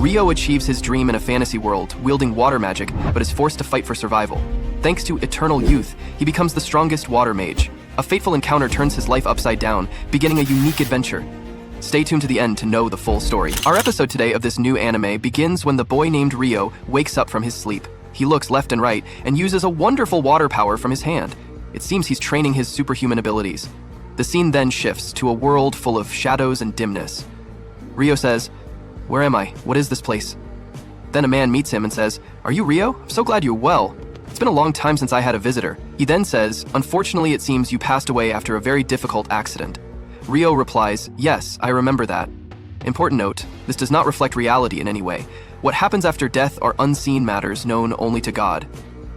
Ryo achieves his dream in a fantasy world, wielding water magic, but is forced to fight for survival. Thanks to eternal youth, he becomes the strongest water mage. A fateful encounter turns his life upside down, beginning a unique adventure. Stay tuned to the end to know the full story. Our episode today of this new anime begins when the boy named Ryo wakes up from his sleep. He looks left and right and uses a wonderful water power from his hand. It seems he's training his superhuman abilities. The scene then shifts to a world full of shadows and dimness. Ryo says, "Where am I? What is this place?" Then a man meets him and says, "Are you Ryo? I'm so glad you're well. It's been a long time since I had a visitor." He then says, "Unfortunately, it seems you passed away after a very difficult accident." Ryo replies, "Yes, I remember that." Important note, this does not reflect reality in any way. What happens after death are unseen matters known only to God.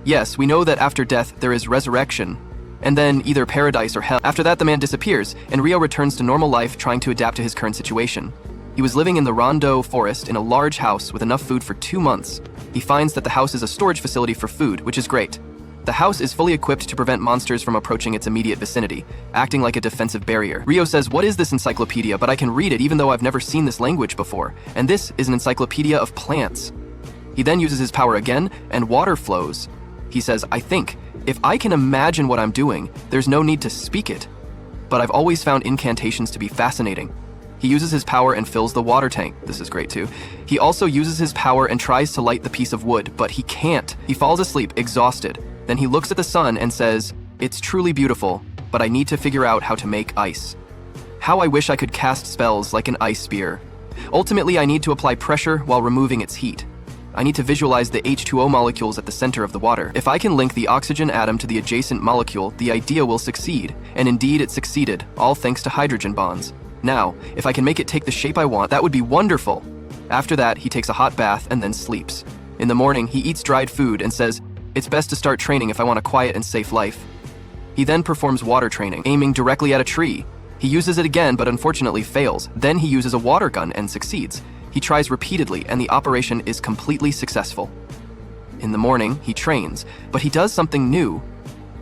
Yes, we know that after death there is resurrection, and then either paradise or hell. After that, the man disappears, and Ryo returns to normal life trying to adapt to his current situation. He was living in the Rondo forest in a large house with enough food for 2 months. He finds that the house is a storage facility for food, which is great. The house is fully equipped to prevent monsters from approaching its immediate vicinity, acting like a defensive barrier. Ryo says, "What is this encyclopedia? But I can read it even though I've never seen this language before. And this is an encyclopedia of plants." He then uses his power again, and water flows. He says, "I think, if I can imagine what I'm doing, there's no need to speak it. But I've always found incantations to be fascinating." He uses his power and fills the water tank. This is great too. He also uses his power and tries to light the piece of wood, but he can't. He falls asleep, exhausted. Then he looks at the sun and says, "It's truly beautiful, but I need to figure out how to make ice. How I wish I could cast spells like an ice spear. Ultimately, I need to apply pressure while removing its heat. I need to visualize the H2O molecules at the center of the water. If I can link the oxygen atom to the adjacent molecule, the idea will succeed." And indeed it succeeded, all thanks to hydrogen bonds. Now, if I can make it take the shape I want, that would be wonderful. After that, he takes a hot bath and then sleeps. In the morning, he eats dried food and says, "It's best to start training if I want a quiet and safe life." He then performs water training, aiming directly at a tree. He uses it again, but unfortunately fails. Then he uses a water gun and succeeds. He tries repeatedly, and the operation is completely successful. In the morning, he trains, but he does something new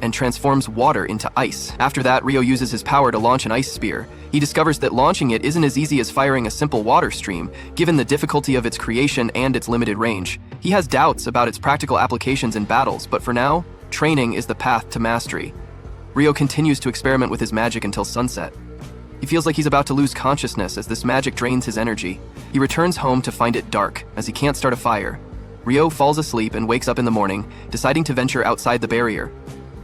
and transforms water into ice. After that, Ryo uses his power to launch an ice spear. He discovers that launching it isn't as easy as firing a simple water stream, given the difficulty of its creation and its limited range. He has doubts about its practical applications in battles, but for now, training is the path to mastery. Ryo continues to experiment with his magic until sunset. He feels like he's about to lose consciousness as this magic drains his energy. He returns home to find it dark, as he can't start a fire. Ryo falls asleep and wakes up in the morning, deciding to venture outside the barrier.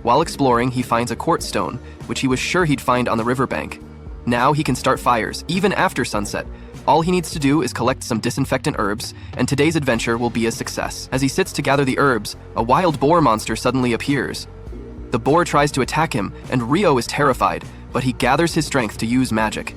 While exploring, he finds a quartz stone, which he was sure he'd find on the riverbank. Now he can start fires, even after sunset. All he needs to do is collect some disinfectant herbs, and today's adventure will be a success. As he sits to gather the herbs, a wild boar monster suddenly appears. The boar tries to attack him, and Ryo is terrified, but he gathers his strength to use magic.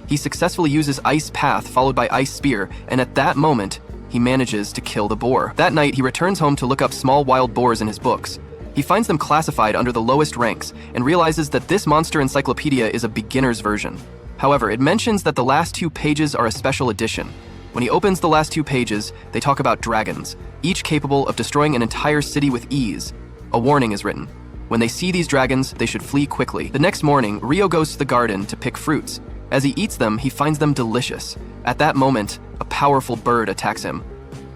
He successfully uses Ice Path followed by Ice Spear, and at that moment, he manages to kill the boar. That night, he returns home to look up small wild boars in his books. He finds them classified under the lowest ranks and realizes that this monster encyclopedia is a beginner's version. However, it mentions that the last 2 pages are a special edition. When he opens the last 2 pages, they talk about dragons, each capable of destroying an entire city with ease. A warning is written. When they see these dragons, they should flee quickly. The next morning, Ryo goes to the garden to pick fruits. As he eats them, he finds them delicious. At that moment, a powerful bird attacks him.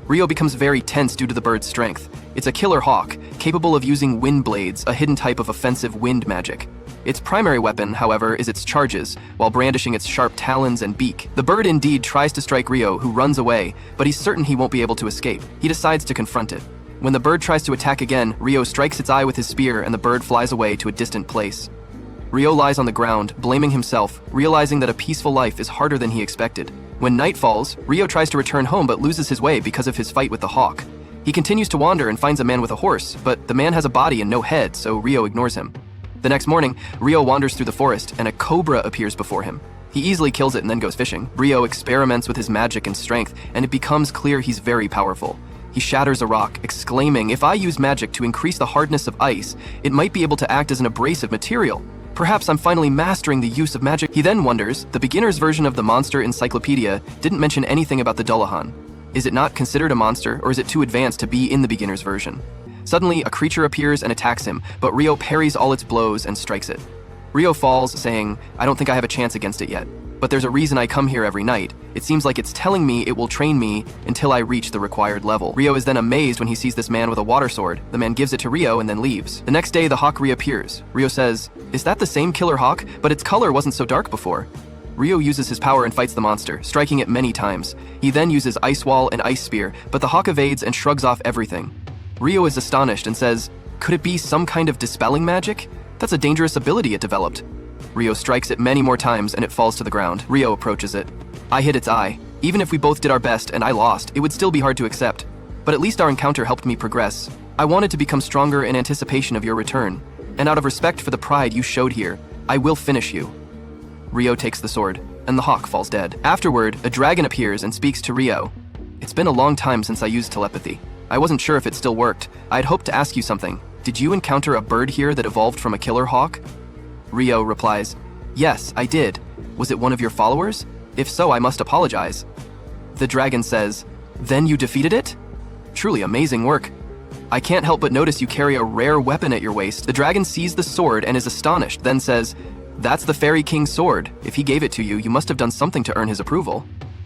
Ryo becomes very tense due to the bird's strength. It's a killer hawk, capable of using wind blades, a hidden type of offensive wind magic. Its primary weapon, however, is its charges, while brandishing its sharp talons and beak. The bird indeed tries to strike Ryo, who runs away, but he's certain he won't be able to escape. He decides to confront it. When the bird tries to attack again, Ryo strikes its eye with his spear and the bird flies away to a distant place. Ryo lies on the ground, blaming himself, realizing that a peaceful life is harder than he expected. When night falls, Ryo tries to return home but loses his way because of his fight with the hawk. He continues to wander and finds a man with a horse, but the man has a body and no head, so Ryo ignores him. The next morning, Ryo wanders through the forest and a cobra appears before him. He easily kills it and then goes fishing. Ryo experiments with his magic and strength, and it becomes clear he's very powerful. He shatters a rock, exclaiming, "If I use magic to increase the hardness of ice, it might be able to act as an abrasive material. Perhaps I'm finally mastering the use of magic." He then wonders, the beginner's version of the monster encyclopedia didn't mention anything about the Dullahan. Is it not considered a monster, or is it too advanced to be in the beginner's version? Suddenly, a creature appears and attacks him, but Ryo parries all its blows and strikes it. Ryo falls, saying, "I don't think I have a chance against it yet." But there's a reason I come here every night. It seems like it's telling me it will train me until I reach the required level. Ryo is then amazed when he sees this man with a water sword. The man gives it to Ryo and then leaves. The next day, the hawk reappears. Ryo says, "Is that the same killer hawk? But its color wasn't so dark before." Ryo uses his power and fights the monster, striking it many times. He then uses Ice Wall and Ice Spear, but the hawk evades and shrugs off everything. Ryo is astonished and says, "Could it be some kind of dispelling magic? That's a dangerous ability it developed." Ryo strikes it many more times and it falls to the ground. Ryo approaches it. "I hit its eye. Even if we both did our best and I lost, it would still be hard to accept. But at least our encounter helped me progress. I wanted to become stronger in anticipation of your return. And out of respect for the pride you showed here, I will finish you." Ryo takes the sword, and the hawk falls dead. Afterward, a dragon appears and speaks to Ryo. "It's been a long time since I used telepathy. I wasn't sure if it still worked. I'd hoped to ask you something. Did you encounter a bird here that evolved from a killer hawk?" Ryo replies, "Yes, I did. Was it one of your followers? If so, I must apologize." The dragon says, "Then you defeated it? Truly amazing work. I can't help but notice you carry a rare weapon at your waist." The dragon sees the sword and is astonished, then says, "That's the Fairy King's sword. If he gave it to you, you must have done something to earn his approval."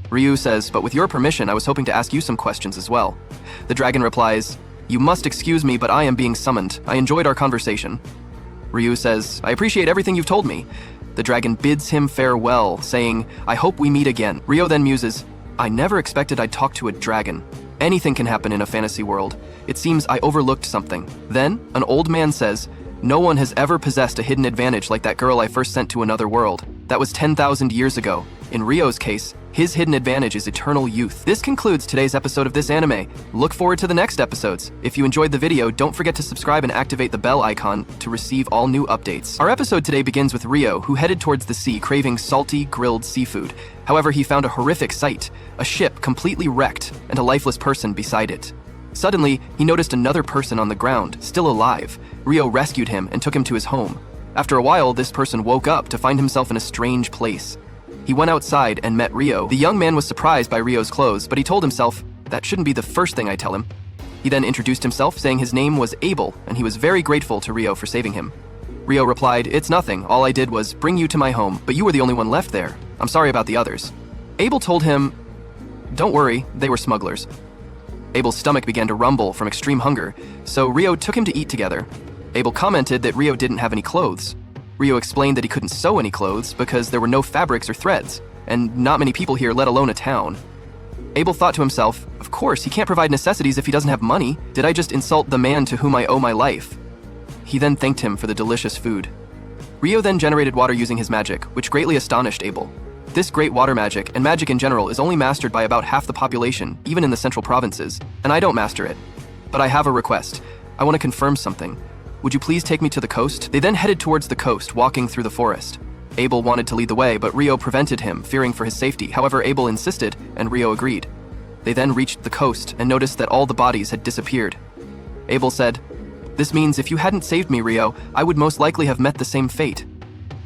Ryu says, "But with your permission, I was hoping to ask you some questions as well." The dragon replies, "You must excuse me, but I am being summoned. I enjoyed our conversation." Ryu says, "I appreciate everything you've told me." The dragon bids him farewell, saying, "I hope we meet again." Ryo then muses, "I never expected I'd talk to a dragon. Anything can happen in a fantasy world. It seems I overlooked something." Then, an old man says, "No one has ever possessed a hidden advantage like that girl I first sent to another world. That was 10,000 years ago. In Ryo's case, his hidden advantage is eternal youth." This concludes today's episode of this anime. Look forward to the next episodes. If you enjoyed the video, don't forget to subscribe and activate the bell icon to receive all new updates. Our episode today begins with Ryo, who headed towards the sea craving salty, grilled seafood. However, he found a horrific sight, a ship completely wrecked and a lifeless person beside it. Suddenly, he noticed another person on the ground, still alive. Ryo rescued him and took him to his home. After a while, this person woke up to find himself in a strange place. He went outside and met Ryo. The young man was surprised by Ryo's clothes, but he told himself, "That shouldn't be the first thing I tell him." He then introduced himself, saying his name was Abel, and he was very grateful to Ryo for saving him. Ryo replied, "It's nothing. All I did was bring you to my home, but you were the only one left there. I'm sorry about the others." Abel told him, "Don't worry, they were smugglers." Abel's stomach began to rumble from extreme hunger, so Ryo took him to eat together. Abel commented that Ryo didn't have any clothes. Ryo explained that he couldn't sew any clothes because there were no fabrics or threads, and not many people here, let alone a town. Abel thought to himself, "Of course, he can't provide necessities if he doesn't have money. Did I just insult the man to whom I owe my life?" He then thanked him for the delicious food. Ryo then generated water using his magic, which greatly astonished Abel. This great water magic, and magic in general, is only mastered by about half the population, even in the central provinces, and I don't master it. But I have a request. I want to confirm something. Would you please take me to the coast? They then headed towards the coast, walking through the forest. Abel wanted to lead the way, but Ryo prevented him, fearing for his safety. However, Abel insisted, and Ryo agreed. They then reached the coast and noticed that all the bodies had disappeared. Abel said, "This means if you hadn't saved me, Ryo, I would most likely have met the same fate."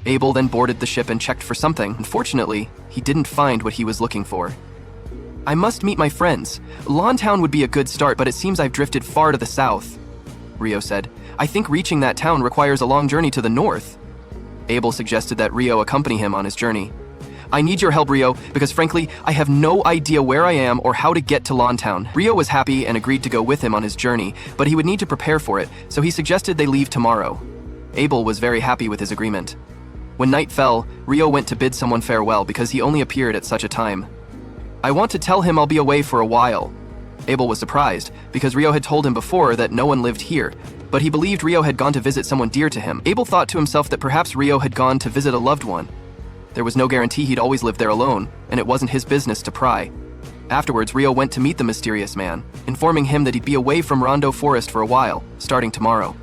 Abel then boarded the ship and checked for something. Unfortunately, he didn't find what he was looking for. "I must meet my friends. Lawntown would be a good start, but it seems I've drifted far to the south," Ryo said. "I think reaching that town requires a long journey to the north." Abel suggested that Ryo accompany him on his journey. "I need your help, Ryo, because frankly, I have no idea where I am or how to get to Lawntown." Ryo was happy and agreed to go with him on his journey, but he would need to prepare for it, so he suggested they leave tomorrow. Abel was very happy with his agreement. When night fell, Ryo went to bid someone farewell because he only appeared at such a time. "I want to tell him I'll be away for a while." Abel was surprised, because Ryo had told him before that no one lived here, but he believed Ryo had gone to visit someone dear to him. Abel thought to himself that perhaps Ryo had gone to visit a loved one. There was no guarantee he'd always lived there alone, and it wasn't his business to pry. Afterwards, Ryo went to meet the mysterious man, informing him that he'd be away from Rondo Forest for a while, starting tomorrow.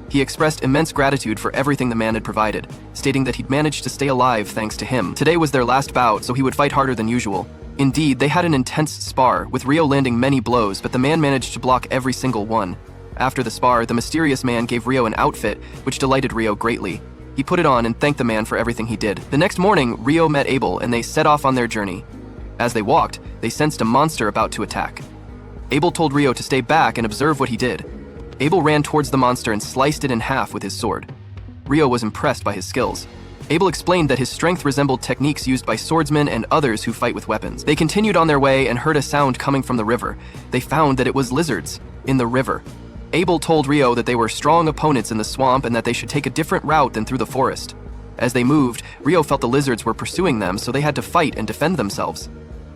He expressed immense gratitude for everything the man had provided, stating that he'd managed to stay alive thanks to him. Today was their last bout, so he would fight harder than usual. Indeed, they had an intense spar, with Ryo landing many blows, but the man managed to block every single one. After the spar, the mysterious man gave Ryo an outfit, which delighted Ryo greatly. He put it on and thanked the man for everything he did. The next morning, Ryo met Abel and they set off on their journey. As they walked, they sensed a monster about to attack. Abel told Ryo to stay back and observe what he did. Abel ran towards the monster and sliced it in half with his sword. Ryo was impressed by his skills. Abel explained that his strength resembled techniques used by swordsmen and others who fight with weapons. They continued on their way and heard a sound coming from the river. They found that it was lizards in the river. Abel told Rio that they were strong opponents in the swamp and that they should take a different route than through the forest. As they moved, Rio felt the lizards were pursuing them, so they had to fight and defend themselves.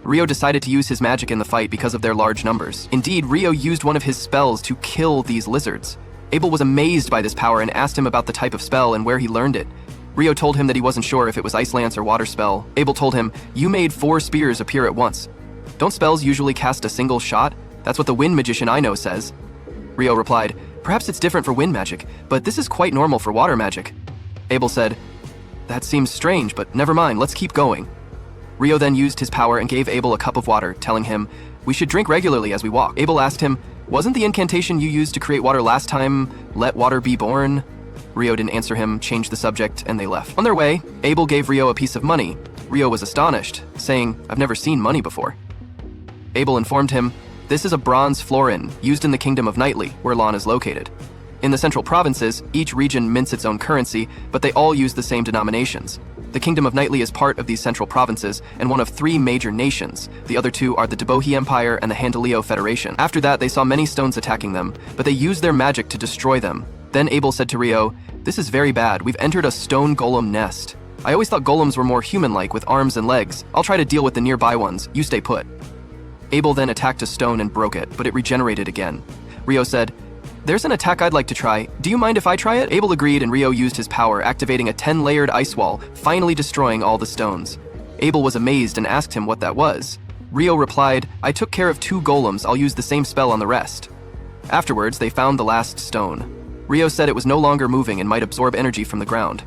Rio decided to use his magic in the fight because of their large numbers. Indeed, Rio used one of his spells to kill these lizards. Abel was amazed by this power and asked him about the type of spell and where he learned it. Rio told him that he wasn't sure if it was ice lance or water spell. Abel told him, "You made 4 spears appear at once. Don't spells usually cast a single shot? That's what the wind magician I know says." Rio replied, "Perhaps it's different for wind magic, but this is quite normal for water magic." Abel said, "That seems strange, but never mind, let's keep going." Rio then used his power and gave Abel a cup of water, telling him, "We should drink regularly as we walk." Abel asked him, "Wasn't the incantation you used to create water last time, 'Let water be born'?" Rio didn't answer him, changed the subject, and they left. On their way, Abel gave Rio a piece of money. Rio was astonished, saying, "I've never seen money before." Abel informed him, "This is a bronze florin used in the Kingdom of Knightly, where Lon is located. In the central provinces, each region mints its own currency, but they all use the same denominations. The Kingdom of Knightly is part of these central provinces and one of 3 major nations. The other 2 are the Debohi Empire and the Handaleo Federation." After that, they saw many stones attacking them, but they used their magic to destroy them. Then Abel said to Rio, "This is very bad. We've entered a stone golem nest. I always thought golems were more human-like with arms and legs. I'll try to deal with the nearby ones. You stay put." Abel then attacked a stone and broke it, but it regenerated again. Rio said, "There's an attack I'd like to try. Do you mind if I try it?" Abel agreed, and Rio used his power, activating a 10-layered ice wall, finally destroying all the stones. Abel was amazed and asked him what that was. Rio replied, "I took care of 2 golems. I'll use the same spell on the rest." Afterwards, they found the last stone. Rio said it was no longer moving and might absorb energy from the ground.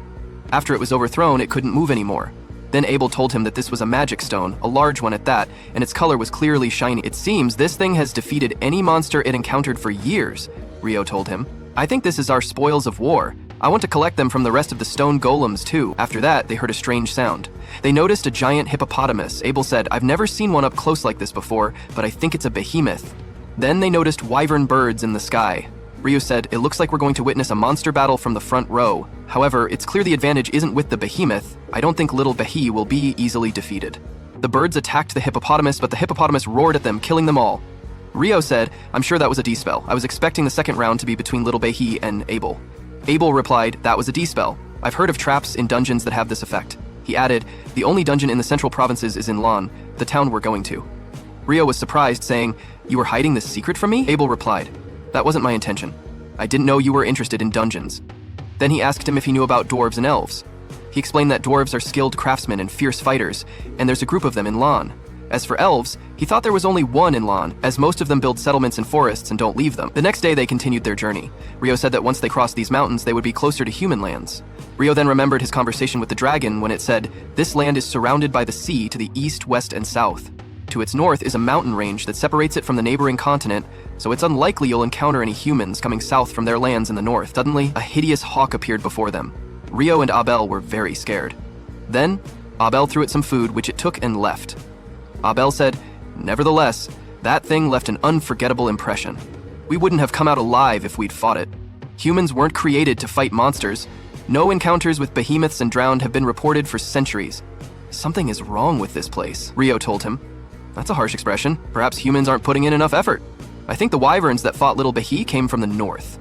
After it was overthrown, it couldn't move anymore. Then Abel told him that this was a magic stone, a large one at that, and its color was clearly shiny. "It seems this thing has defeated any monster it encountered for years," Rio told him. "I think this is our spoils of war. I want to collect them from the rest of the stone golems too." After that, they heard a strange sound. They noticed a giant hippopotamus. Abel said, "I've never seen one up close like this before, but I think it's a behemoth." Then they noticed wyvern birds in the sky. Rio said, "It looks like we're going to witness a monster battle from the front row. However, it's clear the advantage isn't with the behemoth. I don't think little Behi will be easily defeated." The birds attacked the hippopotamus, but the hippopotamus roared at them, killing them all. Rio said, "I'm sure that was a D-spell. I was expecting the second round to be between little Behi and Abel." Abel replied, "That was a D-spell. I've heard of traps in dungeons that have this effect." He added, "The only dungeon in the central provinces is in Lon, the town we're going to." Rio was surprised, saying, "You were hiding this secret from me?" Abel replied, "That wasn't my intention. I didn't know you were interested in dungeons." Then he asked him if he knew about dwarves and elves. He explained that dwarves are skilled craftsmen and fierce fighters, and there's a group of them in Lon. As for elves, he thought there was only one in Lon, as most of them build settlements in forests and don't leave them. The next day, they continued their journey. Rio said that once they crossed these mountains, they would be closer to human lands. Rio then remembered his conversation with the dragon when it said, "This land is surrounded by the sea to the east, west, and south. To its north is a mountain range that separates it from the neighboring continent, so it's unlikely you'll encounter any humans coming south from their lands in the north." Suddenly, a hideous hawk appeared before them. Rio and Abel were very scared. Then, Abel threw it some food, which it took and left. Abel said, "Nevertheless, that thing left an unforgettable impression. We wouldn't have come out alive if we'd fought it. Humans weren't created to fight monsters. No encounters with behemoths and drowned have been reported for centuries. Something is wrong with this place," Rio told him. "That's a harsh expression. Perhaps humans aren't putting in enough effort. I think the wyverns that fought little Behi came from the north."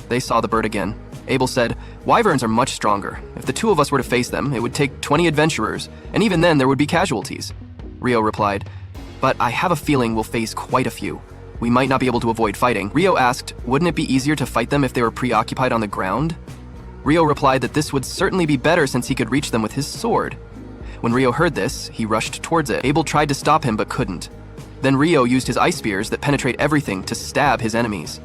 They saw the bird again. Abel said, "Wyverns are much stronger. If the 2 of us were to face them, it would take 20 adventurers, and even then there would be casualties." Rio replied, "But I have a feeling we'll face quite a few. We might not be able to avoid fighting." Rio asked, "Wouldn't it be easier to fight them if they were preoccupied on the ground?" Rio replied that this would certainly be better since he could reach them with his sword. When Rio heard this, he rushed towards it. Abel tried to stop him but couldn't. Then Rio used his ice spears that penetrate everything to stab his enemies.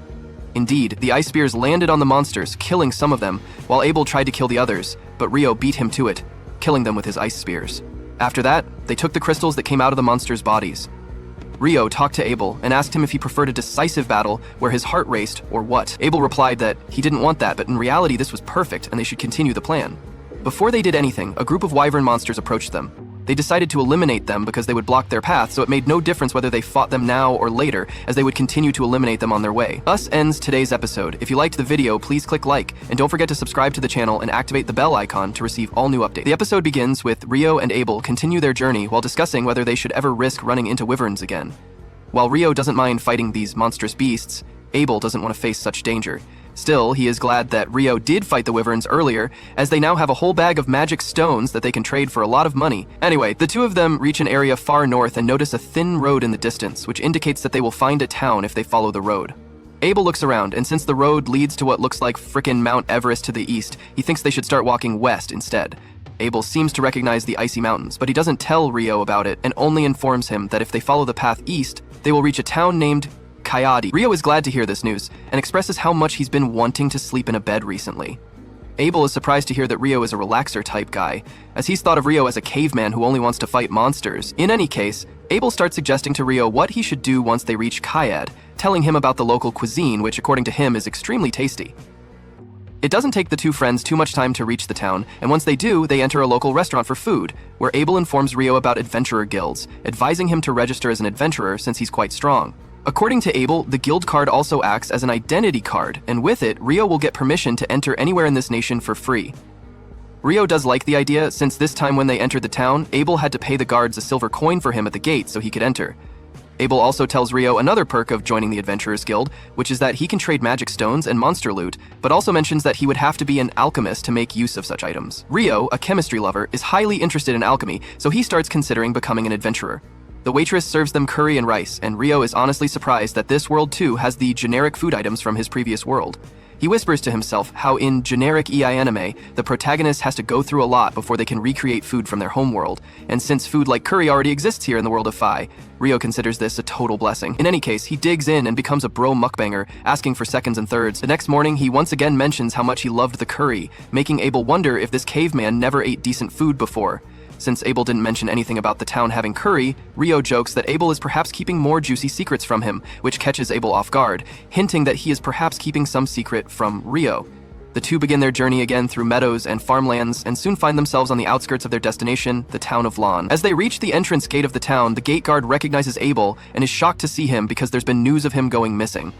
Indeed, the ice spears landed on the monsters, killing some of them, while Abel tried to kill the others, but Rio beat him to it, killing them with his ice spears. After that, they took the crystals that came out of the monsters' bodies. Rio talked to Abel and asked him if he preferred a decisive battle where his heart raced or what. Abel replied that he didn't want that, but in reality this was perfect and they should continue the plan. Before they did anything, a group of wyvern monsters approached them. They decided to eliminate them because they would block their path, so it made no difference whether they fought them now or later, as they would continue to eliminate them on their way. Thus ends today's episode. If you liked the video, please click like, and don't forget to subscribe to the channel and activate the bell icon to receive all new updates. The episode begins with Ryo and Abel continue their journey while discussing whether they should ever risk running into wyverns again. While Ryo doesn't mind fighting these monstrous beasts, Abel doesn't want to face such danger. Still, he is glad that Ryo did fight the wyverns earlier, as they now have a whole bag of magic stones that they can trade for a lot of money. Anyway, the two of them reach an area far north and notice a thin road in the distance, which indicates that they will find a town if they follow the road. Abel looks around, and since the road leads to what looks like frickin' Mount Everest to the east, he thinks they should start walking west instead. Abel seems to recognize the icy mountains, but he doesn't tell Ryo about it and only informs him that if they follow the path east, they will reach a town named Kayadi. Ryo is glad to hear this news and expresses how much he's been wanting to sleep in a bed recently. Abel is surprised to hear that Ryo is a relaxer type guy, as he's thought of Ryo as a caveman who only wants to fight monsters. In any case, Abel starts suggesting to Ryo what he should do once they reach Kayad, telling him about the local cuisine, which according to him is extremely tasty. It doesn't take the two friends too much time to reach the town, and once they do, they enter a local restaurant for food, where Abel informs Ryo about adventurer guilds, advising him to register as an adventurer since he's quite strong. According to Abel, the guild card also acts as an identity card, and with it, Ryo will get permission to enter anywhere in this nation for free. Ryo does like the idea, since this time when they entered the town, Abel had to pay the guards a silver coin for him at the gate so he could enter. Abel also tells Ryo another perk of joining the Adventurers Guild, which is that he can trade magic stones and monster loot, but also mentions that he would have to be an alchemist to make use of such items. Ryo, a chemistry lover, is highly interested in alchemy, so he starts considering becoming an adventurer. The waitress serves them curry and rice, and Ryo is honestly surprised that this world too has the generic food items from his previous world. He whispers to himself how in generic EI anime, the protagonist has to go through a lot before they can recreate food from their home world, and since food like curry already exists here in the world of Fi, Ryo considers this a total blessing. In any case, he digs in and becomes a bro mukbanger, asking for seconds and thirds. The next morning, he once again mentions how much he loved the curry, making Abel wonder if this caveman never ate decent food before. Since Abel didn't mention anything about the town having curry, Ryo jokes that Abel is perhaps keeping more juicy secrets from him, which catches Abel off guard, hinting that he is perhaps keeping some secret from Ryo. The two begin their journey again through meadows and farmlands and soon find themselves on the outskirts of their destination, the town of Lan. As they reach the entrance gate of the town, the gate guard recognizes Abel and is shocked to see him because there's been news of him going missing.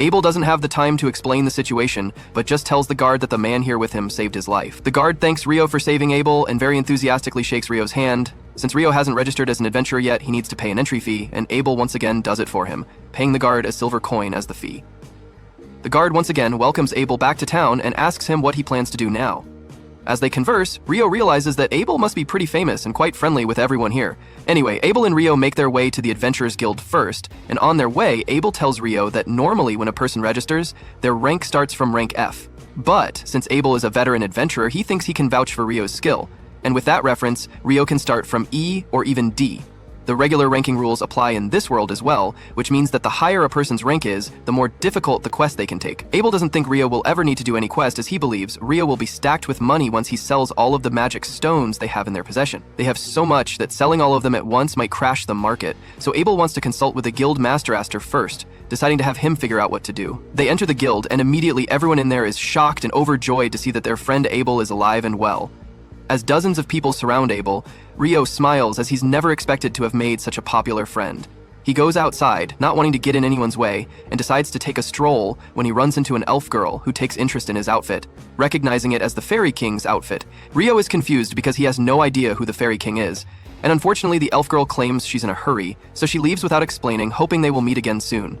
Abel doesn't have the time to explain the situation, but just tells the guard that the man here with him saved his life. The guard thanks Ryo for saving Abel and very enthusiastically shakes Ryo's hand. Since Ryo hasn't registered as an adventurer yet, he needs to pay an entry fee, and Abel once again does it for him, paying the guard a silver coin as the fee. The guard once again welcomes Abel back to town and asks him what he plans to do now. As they converse, Ryo realizes that Abel must be pretty famous and quite friendly with everyone here. Anyway, Abel and Ryo make their way to the Adventurers Guild first, and on their way, Abel tells Ryo that normally when a person registers, their rank starts from rank F. But since Abel is a veteran adventurer, he thinks he can vouch for Ryo's skill. And with that reference, Ryo can start from E or even D. The regular ranking rules apply in this world as well, which means that the higher a person's rank is, the more difficult the quest they can take. Abel doesn't think Ryo will ever need to do any quest, as he believes Ryo will be stacked with money once he sells all of the magic stones they have in their possession. They have so much that selling all of them at once might crash the market, so Abel wants to consult with the guild master first, deciding to have him figure out what to do. They enter the guild, and immediately everyone in there is shocked and overjoyed to see that their friend Abel is alive and well. As dozens of people surround Abel, Ryo smiles as he's never expected to have made such a popular friend. He goes outside, not wanting to get in anyone's way, and decides to take a stroll when he runs into an elf girl who takes interest in his outfit. Recognizing it as the Fairy King's outfit, Ryo is confused because he has no idea who the Fairy King is, and unfortunately the elf girl claims she's in a hurry, so she leaves without explaining, hoping they will meet again soon.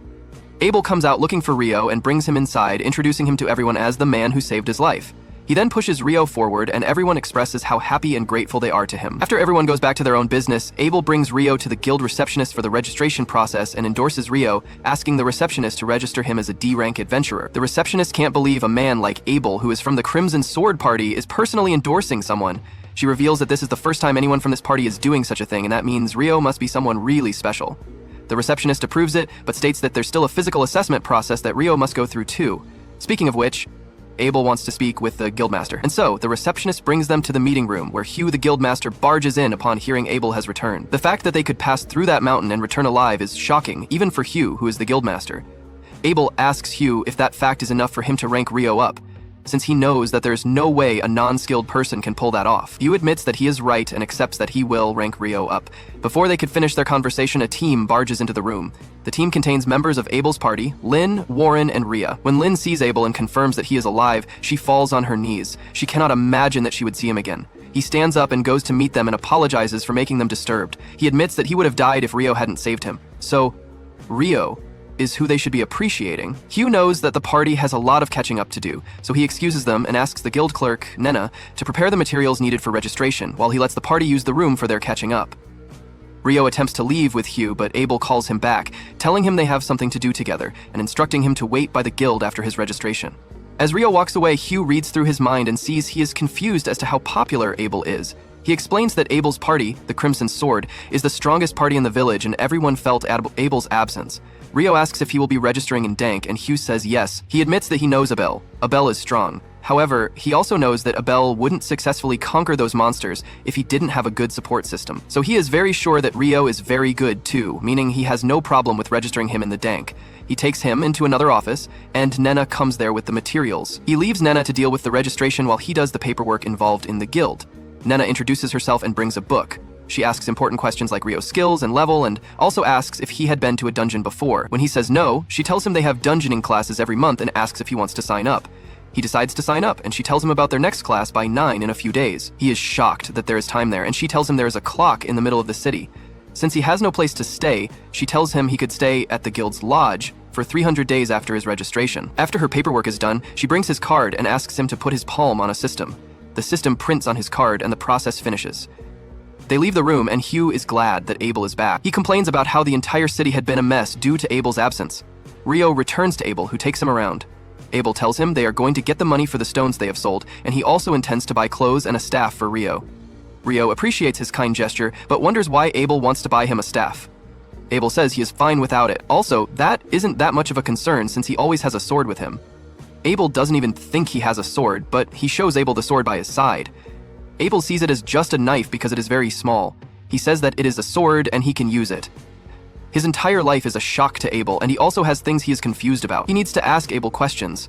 Abel comes out looking for Ryo and brings him inside, introducing him to everyone as the man who saved his life. He then pushes Ryo forward and everyone expresses how happy and grateful they are to him. After everyone goes back to their own business, Abel brings Ryo to the guild receptionist for the registration process and endorses Ryo, asking the receptionist to register him as a D-rank adventurer. The receptionist can't believe a man like Abel, who is from the Crimson Sword Party, is personally endorsing someone. She reveals that this is the first time anyone from this party is doing such a thing, and that means Ryo must be someone really special. The receptionist approves it, but states that there's still a physical assessment process that Ryo must go through too. Speaking of which, Abel wants to speak with the guildmaster. And so, the receptionist brings them to the meeting room, where Hugh the guildmaster barges in upon hearing Abel has returned. The fact that they could pass through that mountain and return alive is shocking, even for Hugh, who is the guildmaster. Abel asks Hugh if that fact is enough for him to rank Ryo up. since he knows that there's no way a non-skilled person can pull that off. Hugh admits that he is right and accepts that he will rank Ryo up. Before they could finish their conversation, a team barges into the room. The team contains members of Abel's party, Lin, Warren, and Rhea. When Lin sees Abel and confirms that he is alive, she falls on her knees. She cannot imagine that she would see him again. He stands up and goes to meet them and apologizes for making them disturbed. He admits that he would have died if Ryo hadn't saved him. So, Ryo is who they should be appreciating. Hugh knows that the party has a lot of catching up to do, so he excuses them and asks the guild clerk, Nena, to prepare the materials needed for registration, while he lets the party use the room for their catching up. Ryo attempts to leave with Hugh, but Abel calls him back, telling him they have something to do together, and instructing him to wait by the guild after his registration. As Ryo walks away, Hugh reads through his mind and sees he is confused as to how popular Abel is. He explains that Abel's party, the Crimson Sword, is the strongest party in the village and everyone felt Abel's absence. Ryo asks if he will be registering in Dank, and Hugh says yes. He admits that he knows Abel. Abel is strong. However, he also knows that Abel wouldn't successfully conquer those monsters if he didn't have a good support system. So he is very sure that Ryo is very good too, meaning he has no problem with registering him in the Dank. He takes him into another office, and Nena comes there with the materials. He leaves Nena to deal with the registration while he does the paperwork involved in the guild. Nena introduces herself and brings a book. She asks important questions like Ryo's skills and level, and also asks if he had been to a dungeon before. When he says no, she tells him they have dungeoning classes every month and asks if he wants to sign up. He decides to sign up, and she tells him about their next class by 9 in a few days. He is shocked that there is time there, and she tells him there is a clock in the middle of the city. Since he has no place to stay, she tells him he could stay at the guild's lodge for 300 days after his registration. After her paperwork is done, she brings his card and asks him to put his palm on a system. The system prints on his card and the process finishes. They leave the room and Hugh is glad that Abel is back. He complains about how the entire city had been a mess due to Abel's absence. Ryo returns to Abel, who takes him around. Abel tells him they are going to get the money for the stones they have sold, and he also intends to buy clothes and a staff for Ryo. Ryo appreciates his kind gesture, but wonders why Abel wants to buy him a staff. Abel says he is fine without it. Also, that isn't that much of a concern since he always has a sword with him. Abel doesn't even think he has a sword, but he shows Abel the sword by his side. Abel sees it as just a knife because it is very small. He says that it is a sword and he can use it. His entire life is a shock to Abel, and he also has things he is confused about. He needs to ask Abel questions.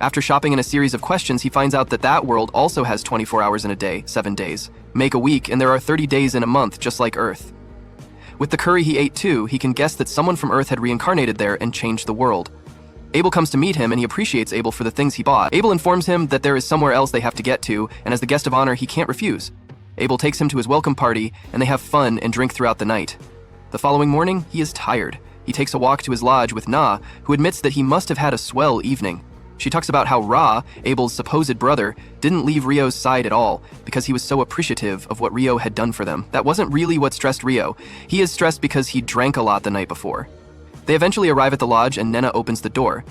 After shopping in a series of questions, he finds out that that world also has 24 hours in a day, 7 days. Make a week, and there are 30 days in a month, just like Earth. With the curry he ate too, he can guess that someone from Earth had reincarnated there and changed the world. Abel comes to meet him, and he appreciates Abel for the things he bought. Abel informs him that there is somewhere else they have to get to, and as the guest of honor, he can't refuse. Abel takes him to his welcome party, and they have fun and drink throughout the night. The following morning, he is tired. He takes a walk to his lodge with Na, who admits that he must have had a swell evening. She talks about how Ra, Abel's supposed brother, didn't leave Ryo's side at all because he was so appreciative of what Ryo had done for them. That wasn't really what stressed Ryo. He is stressed because he drank a lot the night before. They eventually arrive at the lodge and Nena opens the door.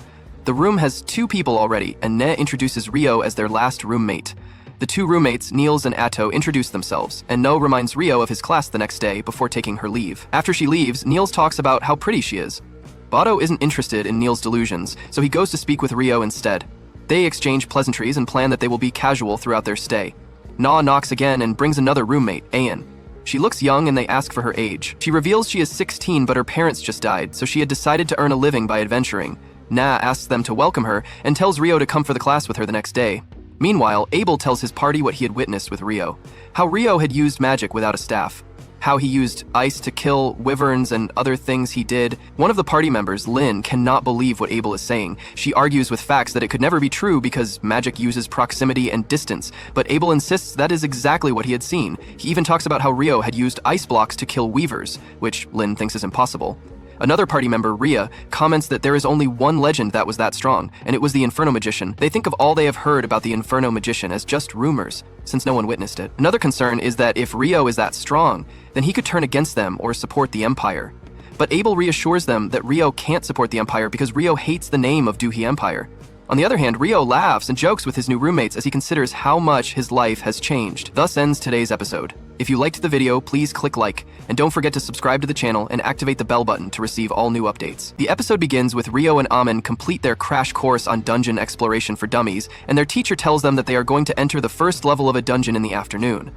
The room has 2 people already, and Ne introduces Ryo as their last roommate. The 2 roommates, Niels and Atto, introduce themselves, and No reminds Ryo of his class the next day before taking her leave. After she leaves, Niels talks about how pretty she is. Bado isn't interested in Niels' delusions, so he goes to speak with Ryo instead. They exchange pleasantries and plan that they will be casual throughout their stay. Na knocks again and brings another roommate, Ayan. She looks young and they ask for her age. She reveals she is 16, but her parents just died, so she had decided to earn a living by adventuring. Na asks them to welcome her and tells Ryo to come for the class with her the next day. Meanwhile, Abel tells his party what he had witnessed with Ryo. How Ryo had used magic without a staff. How he used ice to kill wyverns and other things he did. One of the party members, Lin, cannot believe what Abel is saying. She argues with facts that it could never be true because magic uses proximity and distance, but Abel insists that is exactly what he had seen. He even talks about how Ryo had used ice blocks to kill weavers, which Lin thinks is impossible. Another party member, Rhea, comments that there is only one legend that was that strong, and it was the Inferno Magician. They think of all they have heard about the Inferno Magician as just rumors, since no one witnessed it. Another concern is that if Ryo is that strong, then he could turn against them or support the Empire. But Abel reassures them that Ryo can't support the Empire because Ryo hates the name of Duhi Empire. On the other hand, Ryo laughs and jokes with his new roommates as he considers how much his life has changed. Thus ends today's episode. If you liked the video, please click like, and don't forget to subscribe to the channel and activate the bell button to receive all new updates. The episode begins with Ryo and Amin complete their crash course on dungeon exploration for dummies, and their teacher tells them that they are going to enter the first level of a dungeon in the afternoon.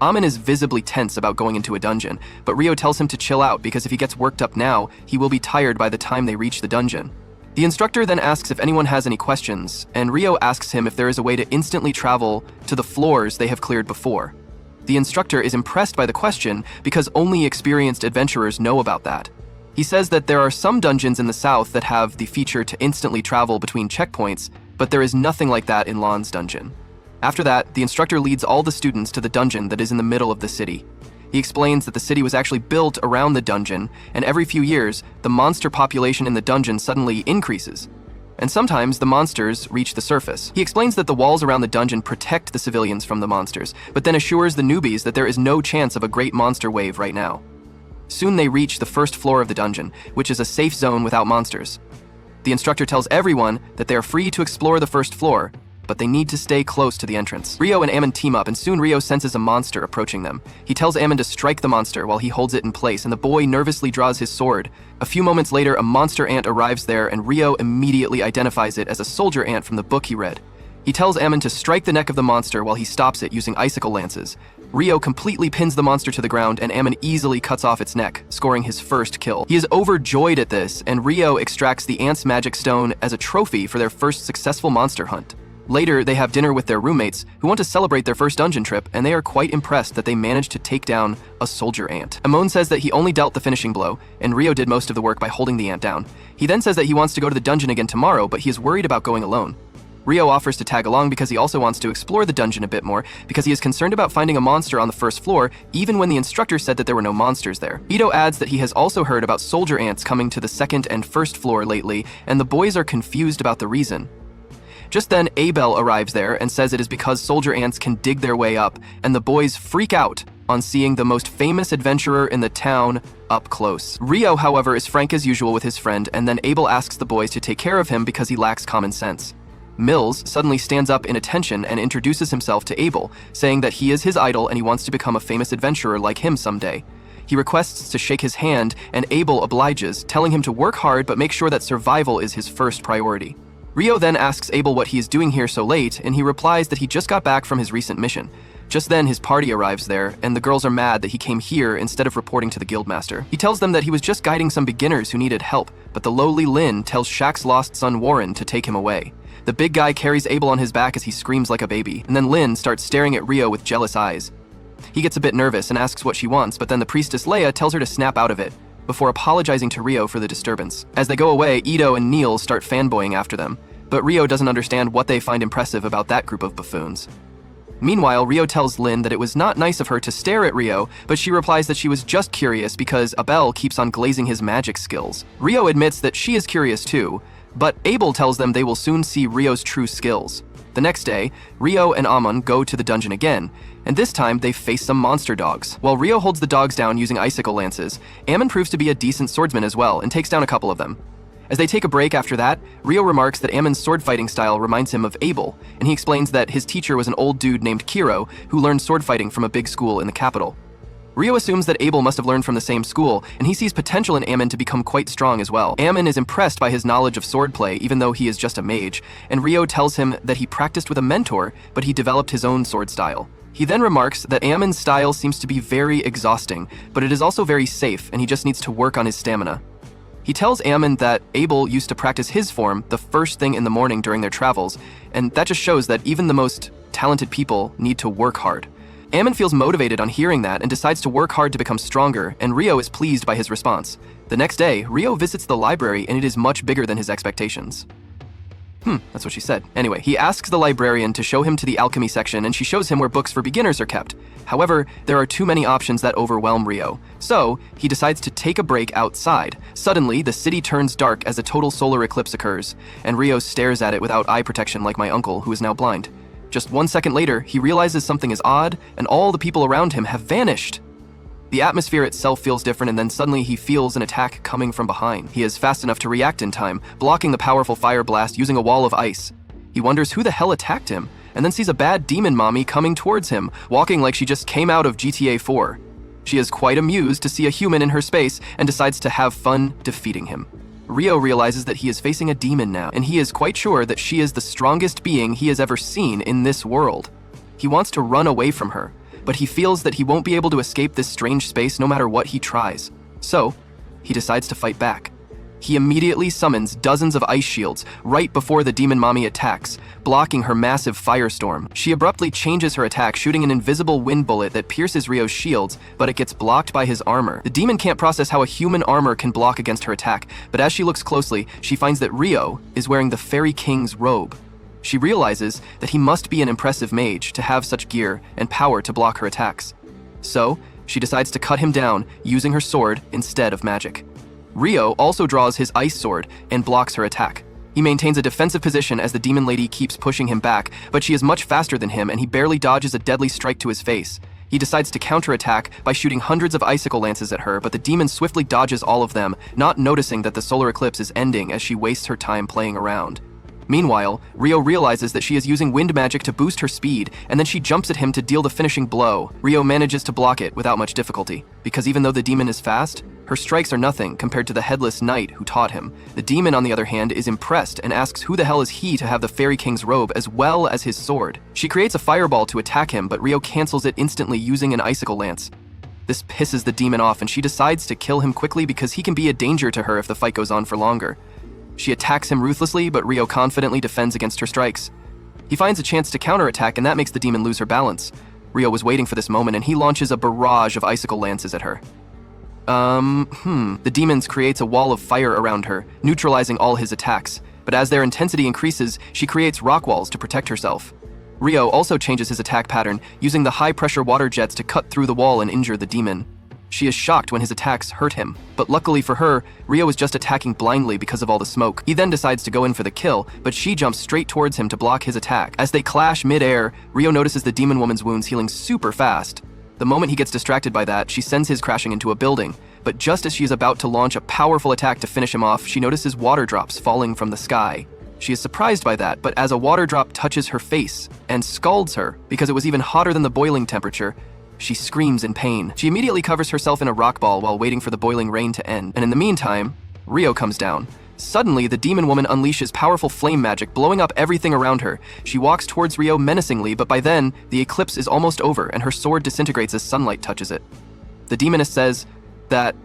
Amin is visibly tense about going into a dungeon, but Ryo tells him to chill out because if he gets worked up now, he will be tired by the time they reach the dungeon. The instructor then asks if anyone has any questions, and Ryo asks him if there is a way to instantly travel to the floors they have cleared before. The instructor is impressed by the question because only experienced adventurers know about that. He says that there are some dungeons in the south that have the feature to instantly travel between checkpoints, but there is nothing like that in Lan's dungeon. After that, the instructor leads all the students to the dungeon that is in the middle of the city. He explains that the city was actually built around the dungeon, and every few years, the monster population in the dungeon suddenly increases. And sometimes the monsters reach the surface. He explains that the walls around the dungeon protect the civilians from the monsters, but then assures the newbies that there is no chance of a great monster wave right now. Soon they reach the first floor of the dungeon, which is a safe zone without monsters. The instructor tells everyone that they are free to explore the first floor, but they need to stay close to the entrance. Ryo and Ammon team up, and soon Ryo senses a monster approaching them. He tells Ammon to strike the monster while he holds it in place, and the boy nervously draws his sword. A few moments later, a monster ant arrives there, and Ryo immediately identifies it as a soldier ant from the book he read. He tells Ammon to strike the neck of the monster while he stops it using icicle lances. Ryo completely pins the monster to the ground, and Ammon easily cuts off its neck, scoring his first kill. He is overjoyed at this, and Ryo extracts the ant's magic stone as a trophy for their first successful monster hunt. Later, they have dinner with their roommates, who want to celebrate their first dungeon trip, and they are quite impressed that they managed to take down a soldier ant. Amon says that he only dealt the finishing blow, and Ryo did most of the work by holding the ant down. He then says that he wants to go to the dungeon again tomorrow, but he is worried about going alone. Ryo offers to tag along because he also wants to explore the dungeon a bit more, because he is concerned about finding a monster on the first floor, even when the instructor said that there were no monsters there. Ito adds that he has also heard about soldier ants coming to the second and first floor lately, and the boys are confused about the reason. Just then, Abel arrives there and says it is because soldier ants can dig their way up, and the boys freak out on seeing the most famous adventurer in the town up close. Ryo, however, is frank as usual with his friend, and then Abel asks the boys to take care of him because he lacks common sense. Mills suddenly stands up in attention and introduces himself to Abel, saying that he is his idol and he wants to become a famous adventurer like him someday. He requests to shake his hand, and Abel obliges, telling him to work hard but make sure that survival is his first priority. Ryo then asks Abel what he is doing here so late, and he replies that he just got back from his recent mission. Just then, his party arrives there, and the girls are mad that he came here instead of reporting to the guildmaster. He tells them that he was just guiding some beginners who needed help, but the lowly Lin tells Shaq's lost son Warren to take him away. The big guy carries Abel on his back as he screams like a baby, and then Lin starts staring at Ryo with jealous eyes. He gets a bit nervous and asks what she wants, but then the priestess Leia tells her to snap out of it, before apologizing to Ryo for the disturbance. As they go away, Ito and Neil start fanboying after them, but Ryo doesn't understand what they find impressive about that group of buffoons. Meanwhile, Ryo tells Lin that it was not nice of her to stare at Ryo, but she replies that she was just curious because Abel keeps on glazing his magic skills. Ryo admits that she is curious too, but Abel tells them they will soon see Ryo's true skills. The next day, Ryo and Amon go to the dungeon again, and this time they face some monster dogs. While Ryo holds the dogs down using icicle lances, Amon proves to be a decent swordsman as well and takes down a couple of them. As they take a break after that, Ryo remarks that Ammon's sword fighting style reminds him of Abel, and he explains that his teacher was an old dude named Kiro who learned sword fighting from a big school in the capital. Ryo assumes that Abel must have learned from the same school, and he sees potential in Ammon to become quite strong as well. Ammon is impressed by his knowledge of swordplay, even though he is just a mage, and Ryo tells him that he practiced with a mentor, but he developed his own sword style. He then remarks that Ammon's style seems to be very exhausting, but it is also very safe, and he just needs to work on his stamina. He tells Ammon that Abel used to practice his form the first thing in the morning during their travels, and that just shows that even the most talented people need to work hard. Ammon feels motivated on hearing that and decides to work hard to become stronger, and Ryo is pleased by his response. The next day, Ryo visits the library and it is much bigger than his expectations. That's what she said. Anyway, he asks the librarian to show him to the alchemy section, and she shows him where books for beginners are kept. However, there are too many options that overwhelm Ryo, so he decides to take a break outside. Suddenly, the city turns dark as a total solar eclipse occurs, and Ryo stares at it without eye protection like my uncle, who is now blind. Just 1 second later, he realizes something is odd, and all the people around him have vanished. The atmosphere itself feels different, and then suddenly he feels an attack coming from behind. He is fast enough to react in time, blocking the powerful fire blast using a wall of ice. He wonders who the hell attacked him, and then sees a bad demon mommy coming towards him, walking like she just came out of GTA 4. She is quite amused to see a human in her space and decides to have fun defeating him. Ryo realizes that he is facing a demon now, and he is quite sure that she is the strongest being he has ever seen in this world. He wants to run away from her, but he feels that he won't be able to escape this strange space no matter what he tries. So, he decides to fight back. He immediately summons dozens of ice shields right before the demon mommy attacks, blocking her massive firestorm. She abruptly changes her attack, shooting an invisible wind bullet that pierces Ryo's shields, but it gets blocked by his armor. The demon can't process how a human armor can block against her attack, but as she looks closely, she finds that Ryo is wearing the Fairy King's robe. She realizes that he must be an impressive mage to have such gear and power to block her attacks. So, she decides to cut him down using her sword instead of magic. Ryo also draws his ice sword and blocks her attack. He maintains a defensive position as the demon lady keeps pushing him back, but she is much faster than him and he barely dodges a deadly strike to his face. He decides to counterattack by shooting hundreds of icicle lances at her, but the demon swiftly dodges all of them, not noticing that the solar eclipse is ending as she wastes her time playing around. Meanwhile, Ryo realizes that she is using wind magic to boost her speed, and then she jumps at him to deal the finishing blow. Ryo manages to block it without much difficulty, because even though the demon is fast, her strikes are nothing compared to the headless knight who taught him. The demon, on the other hand, is impressed and asks who the hell is he to have the Fairy King's robe as well as his sword. She creates a fireball to attack him, but Ryo cancels it instantly using an icicle lance. This pisses the demon off and she decides to kill him quickly because he can be a danger to her if the fight goes on for longer. She attacks him ruthlessly, but Ryo confidently defends against her strikes. He finds a chance to counterattack, and that makes the demon lose her balance. Ryo was waiting for this moment, and he launches a barrage of icicle lances at her. The demon creates a wall of fire around her, neutralizing all his attacks. But as their intensity increases, she creates rock walls to protect herself. Ryo also changes his attack pattern, using the high-pressure water jets to cut through the wall and injure the demon. She is shocked when his attacks hurt him, but luckily for her, Ryo is just attacking blindly because of all the smoke. He then decides to go in for the kill, but she jumps straight towards him to block his attack. As they clash mid-air, Ryo notices the demon woman's wounds healing super fast. The moment he gets distracted by that, she sends his crashing into a building, but just as she is about to launch a powerful attack to finish him off, she notices water drops falling from the sky. She is surprised by that, but as a water drop touches her face and scalds her because it was even hotter than the boiling temperature, she screams in pain. She immediately covers herself in a rock ball while waiting for the boiling rain to end, and in the meantime, Ryo comes down. Suddenly, the demon woman unleashes powerful flame magic, blowing up everything around her. She walks towards Ryo menacingly, but by then, the eclipse is almost over and her sword disintegrates as sunlight touches it. The demoness says that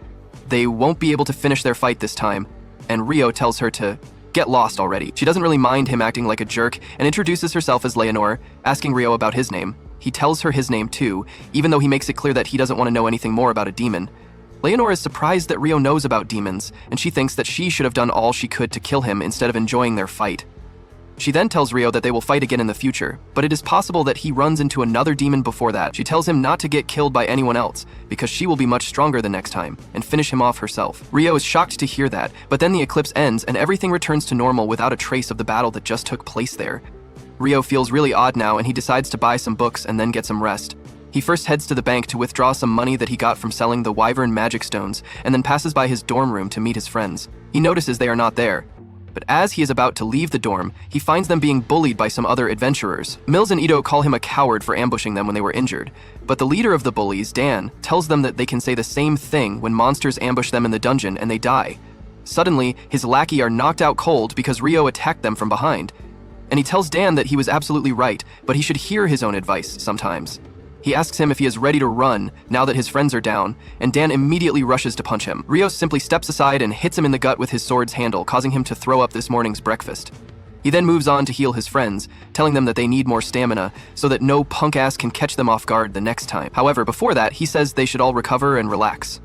they won't be able to finish their fight this time, and Ryo tells her to get lost already. She doesn't really mind him acting like a jerk and introduces herself as Leonor, asking Ryo about his name. He tells her his name too, even though he makes it clear that he doesn't want to know anything more about a demon. Leonor is surprised that Ryo knows about demons, and she thinks that she should have done all she could to kill him instead of enjoying their fight. She then tells Ryo that they will fight again in the future, but it is possible that he runs into another demon before that. She tells him not to get killed by anyone else, because she will be much stronger the next time, and finish him off herself. Ryo is shocked to hear that, but then the eclipse ends and everything returns to normal without a trace of the battle that just took place there. Ryo feels really odd now and he decides to buy some books and then get some rest. He first heads to the bank to withdraw some money that he got from selling the Wyvern magic stones and then passes by his dorm room to meet his friends. He notices they are not there. But as he is about to leave the dorm, he finds them being bullied by some other adventurers. Mills and Ito call him a coward for ambushing them when they were injured, but the leader of the bullies, Dan, tells them that they can say the same thing when monsters ambush them in the dungeon and they die. Suddenly, his lackey are knocked out cold because Ryo attacked them from behind. And he tells Dan that he was absolutely right, but he should hear his own advice sometimes. He asks him if he is ready to run now that his friends are down, and Dan immediately rushes to punch him. Ryo simply steps aside and hits him in the gut with his sword's handle, causing him to throw up this morning's breakfast. He then moves on to heal his friends, telling them that they need more stamina so that no punk ass can catch them off guard the next time. However, before that, he says they should all recover and relax.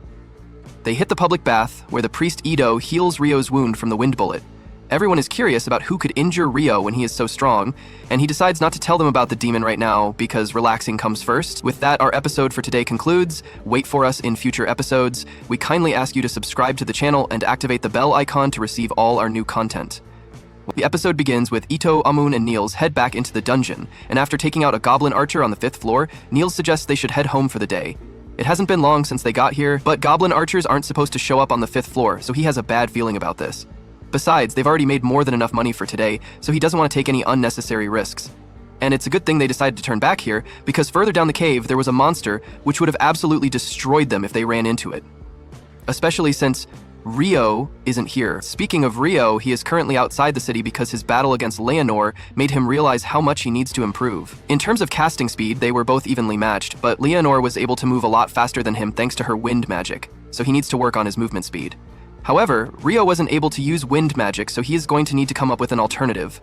They hit the public bath, where the priest Ito heals Ryo's wound from the wind bullet. Everyone is curious about who could injure Ryo when he is so strong, and he decides not to tell them about the demon right now because relaxing comes first. With that, our episode for today concludes. Wait for us in future episodes. We kindly ask you to subscribe to the channel and activate the bell icon to receive all our new content. The episode begins with Ito, Amun, and Niels head back into the dungeon, and after taking out a goblin archer on the 5th floor, Niels suggests they should head home for the day. It hasn't been long since they got here, but goblin archers aren't supposed to show up on the 5th floor, so he has a bad feeling about this. Besides, they've already made more than enough money for today, so he doesn't want to take any unnecessary risks. And it's a good thing they decided to turn back here, because further down the cave there was a monster which would have absolutely destroyed them if they ran into it. Especially since Ryo isn't here. Speaking of Ryo, he is currently outside the city because his battle against Leonor made him realize how much he needs to improve. In terms of casting speed, they were both evenly matched, but Leonor was able to move a lot faster than him thanks to her wind magic, so he needs to work on his movement speed. However, Ryo wasn't able to use wind magic, so he is going to need to come up with an alternative.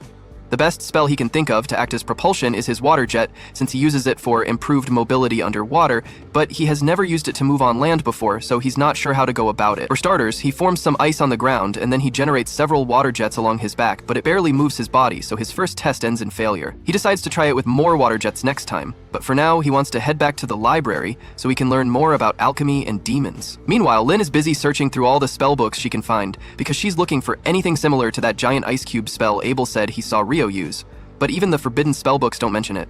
The best spell he can think of to act as propulsion is his water jet, since he uses it for improved mobility underwater, but he has never used it to move on land before, so he's not sure how to go about it. For starters, he forms some ice on the ground, and then he generates several water jets along his back, but it barely moves his body, so his first test ends in failure. He decides to try it with more water jets next time, but for now, he wants to head back to the library so he can learn more about alchemy and demons. Meanwhile, Lynn is busy searching through all the spell books she can find, because she's looking for anything similar to that giant ice cube spell Abel said he saw Ryo use, but even the forbidden spellbooks don't mention it.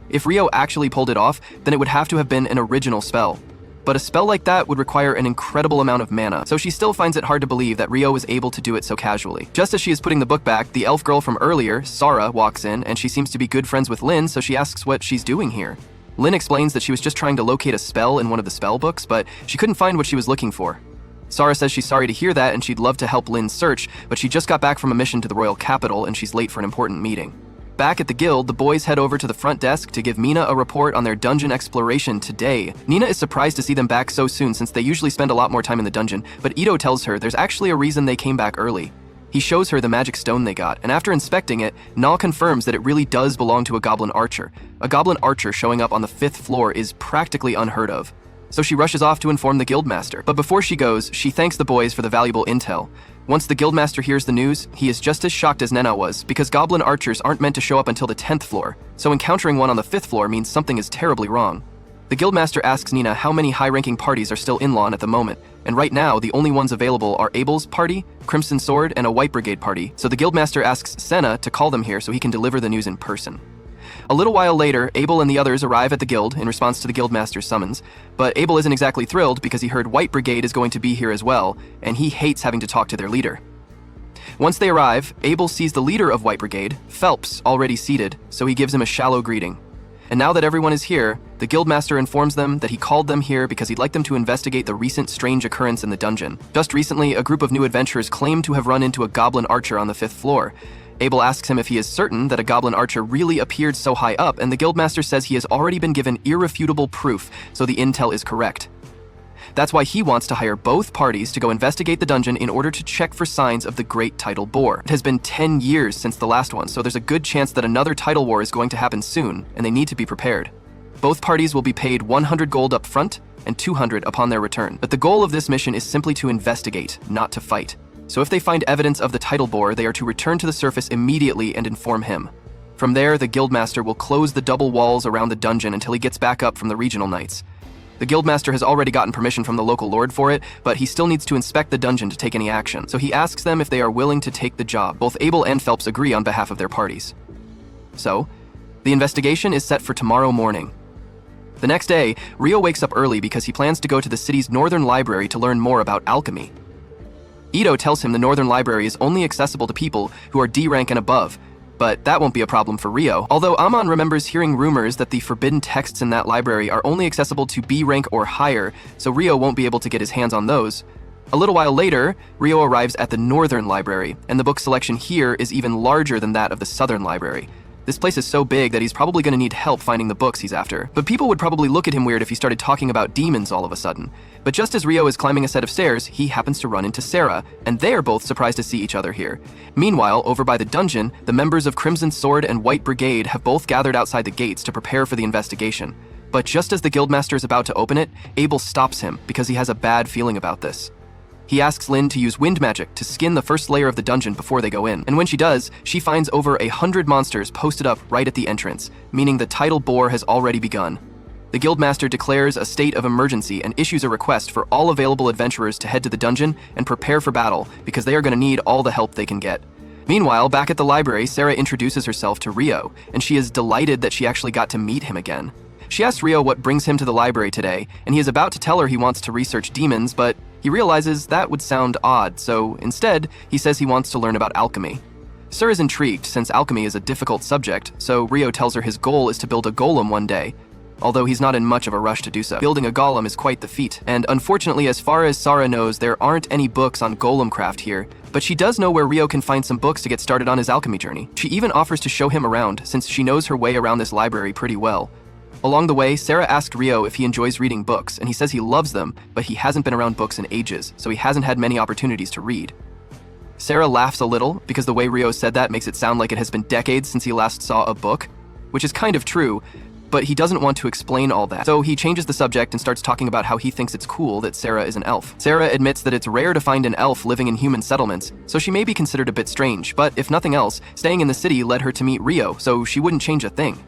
If Ryo actually pulled it off, then it would have to have been an original spell. But a spell like that would require an incredible amount of mana, so she still finds it hard to believe that Ryo was able to do it so casually. Just as she is putting the book back, the elf girl from earlier, Sarah, walks in, and she seems to be good friends with Lynn, so she asks what she's doing here. Lynn explains that she was just trying to locate a spell in one of the spell books, but she couldn't find what she was looking for. Sarah says she's sorry to hear that and she'd love to help Lynn search, but she just got back from a mission to the royal capital and she's late for an important meeting. Back at the guild, the boys head over to the front desk to give Mina a report on their dungeon exploration today. Nina is surprised to see them back so soon since they usually spend a lot more time in the dungeon, but Ito tells her there's actually a reason they came back early. He shows her the magic stone they got, and after inspecting it, Nal confirms that it really does belong to a goblin archer. A goblin archer showing up on the 5th floor is practically unheard of. So she rushes off to inform the guildmaster. But before she goes, she thanks the boys for the valuable intel. Once the guildmaster hears the news, he is just as shocked as Nena was, because goblin archers aren't meant to show up until the 10th floor, so encountering one on the 5th floor means something is terribly wrong. The guildmaster asks Nina how many high-ranking parties are still in Lawn at the moment, and right now the only ones available are Abel's party, Crimson Sword, and a White Brigade party, so the guildmaster asks Senna to call them here so he can deliver the news in person. A little while later, Abel and the others arrive at the guild in response to the guildmaster's summons, but Abel isn't exactly thrilled because he heard White Brigade is going to be here as well, and he hates having to talk to their leader. Once they arrive, Abel sees the leader of White Brigade, Phelps, already seated, so he gives him a shallow greeting. And now that everyone is here, the guildmaster informs them that he called them here because he'd like them to investigate the recent strange occurrence in the dungeon. Just recently, a group of new adventurers claimed to have run into a goblin archer on the 5th floor. Abel asks him if he is certain that a goblin archer really appeared so high up, and the guildmaster says he has already been given irrefutable proof, so the intel is correct. That's why he wants to hire both parties to go investigate the dungeon in order to check for signs of the Great Tidal Boar. It has been 10 years since the last one, so there's a good chance that another tidal war is going to happen soon, and they need to be prepared. Both parties will be paid 100 gold up front and 200 upon their return, but the goal of this mission is simply to investigate, not to fight. So if they find evidence of the tidal boar, they are to return to the surface immediately and inform him. From there, the guildmaster will close the double walls around the dungeon until he gets back up from the regional nights. The guildmaster has already gotten permission from the local lord for it, but he still needs to inspect the dungeon to take any action, so he asks them if they are willing to take the job. Both Abel and Phelps agree on behalf of their parties. So, the investigation is set for tomorrow morning. The next day, Ryo wakes up early because he plans to go to the city's northern library to learn more about alchemy. Ito tells him the Northern Library is only accessible to people who are D rank and above, but that won't be a problem for Ryo. Although Amon remembers hearing rumors that the forbidden texts in that library are only accessible to B rank or higher, so Ryo won't be able to get his hands on those. A little while later, Ryo arrives at the Northern Library, and the book selection here is even larger than that of the Southern Library. This place is so big that he's probably going to need help finding the books he's after. But people would probably look at him weird if he started talking about demons all of a sudden. But just as Ryo is climbing a set of stairs, he happens to run into Sarah, and they are both surprised to see each other here. Meanwhile, over by the dungeon, the members of Crimson Sword and White Brigade have both gathered outside the gates to prepare for the investigation. But just as the guildmaster is about to open it, Abel stops him because he has a bad feeling about this. He asks Lynn to use wind magic to skin the first layer of the dungeon before they go in, and when she does, she finds over 100 monsters posted up right at the entrance, meaning the tidal boar has already begun. The guildmaster declares a state of emergency and issues a request for all available adventurers to head to the dungeon and prepare for battle, because they are going to need all the help they can get. Meanwhile, back at the library, Sarah introduces herself to Ryo, and she is delighted that she actually got to meet him again. She asks Ryo what brings him to the library today, and he is about to tell her he wants to research demons, but he realizes that would sound odd, so instead, he says he wants to learn about alchemy. Sir is intrigued since alchemy is a difficult subject, so Ryo tells her his goal is to build a golem one day, although he's not in much of a rush to do so. Building a golem is quite the feat, and unfortunately, as far as Sarah knows, there aren't any books on golem craft here, but she does know where Ryo can find some books to get started on his alchemy journey. She even offers to show him around, since she knows her way around this library pretty well. Along the way, Sarah asked Rio if he enjoys reading books, and he says he loves them, but he hasn't been around books in ages, so he hasn't had many opportunities to read. Sarah laughs a little, because the way Rio said that makes it sound like it has been decades since he last saw a book, which is kind of true, but he doesn't want to explain all that. So he changes the subject and starts talking about how he thinks it's cool that Sarah is an elf. Sarah admits that it's rare to find an elf living in human settlements, so she may be considered a bit strange, but if nothing else, staying in the city led her to meet Rio, so she wouldn't change a thing.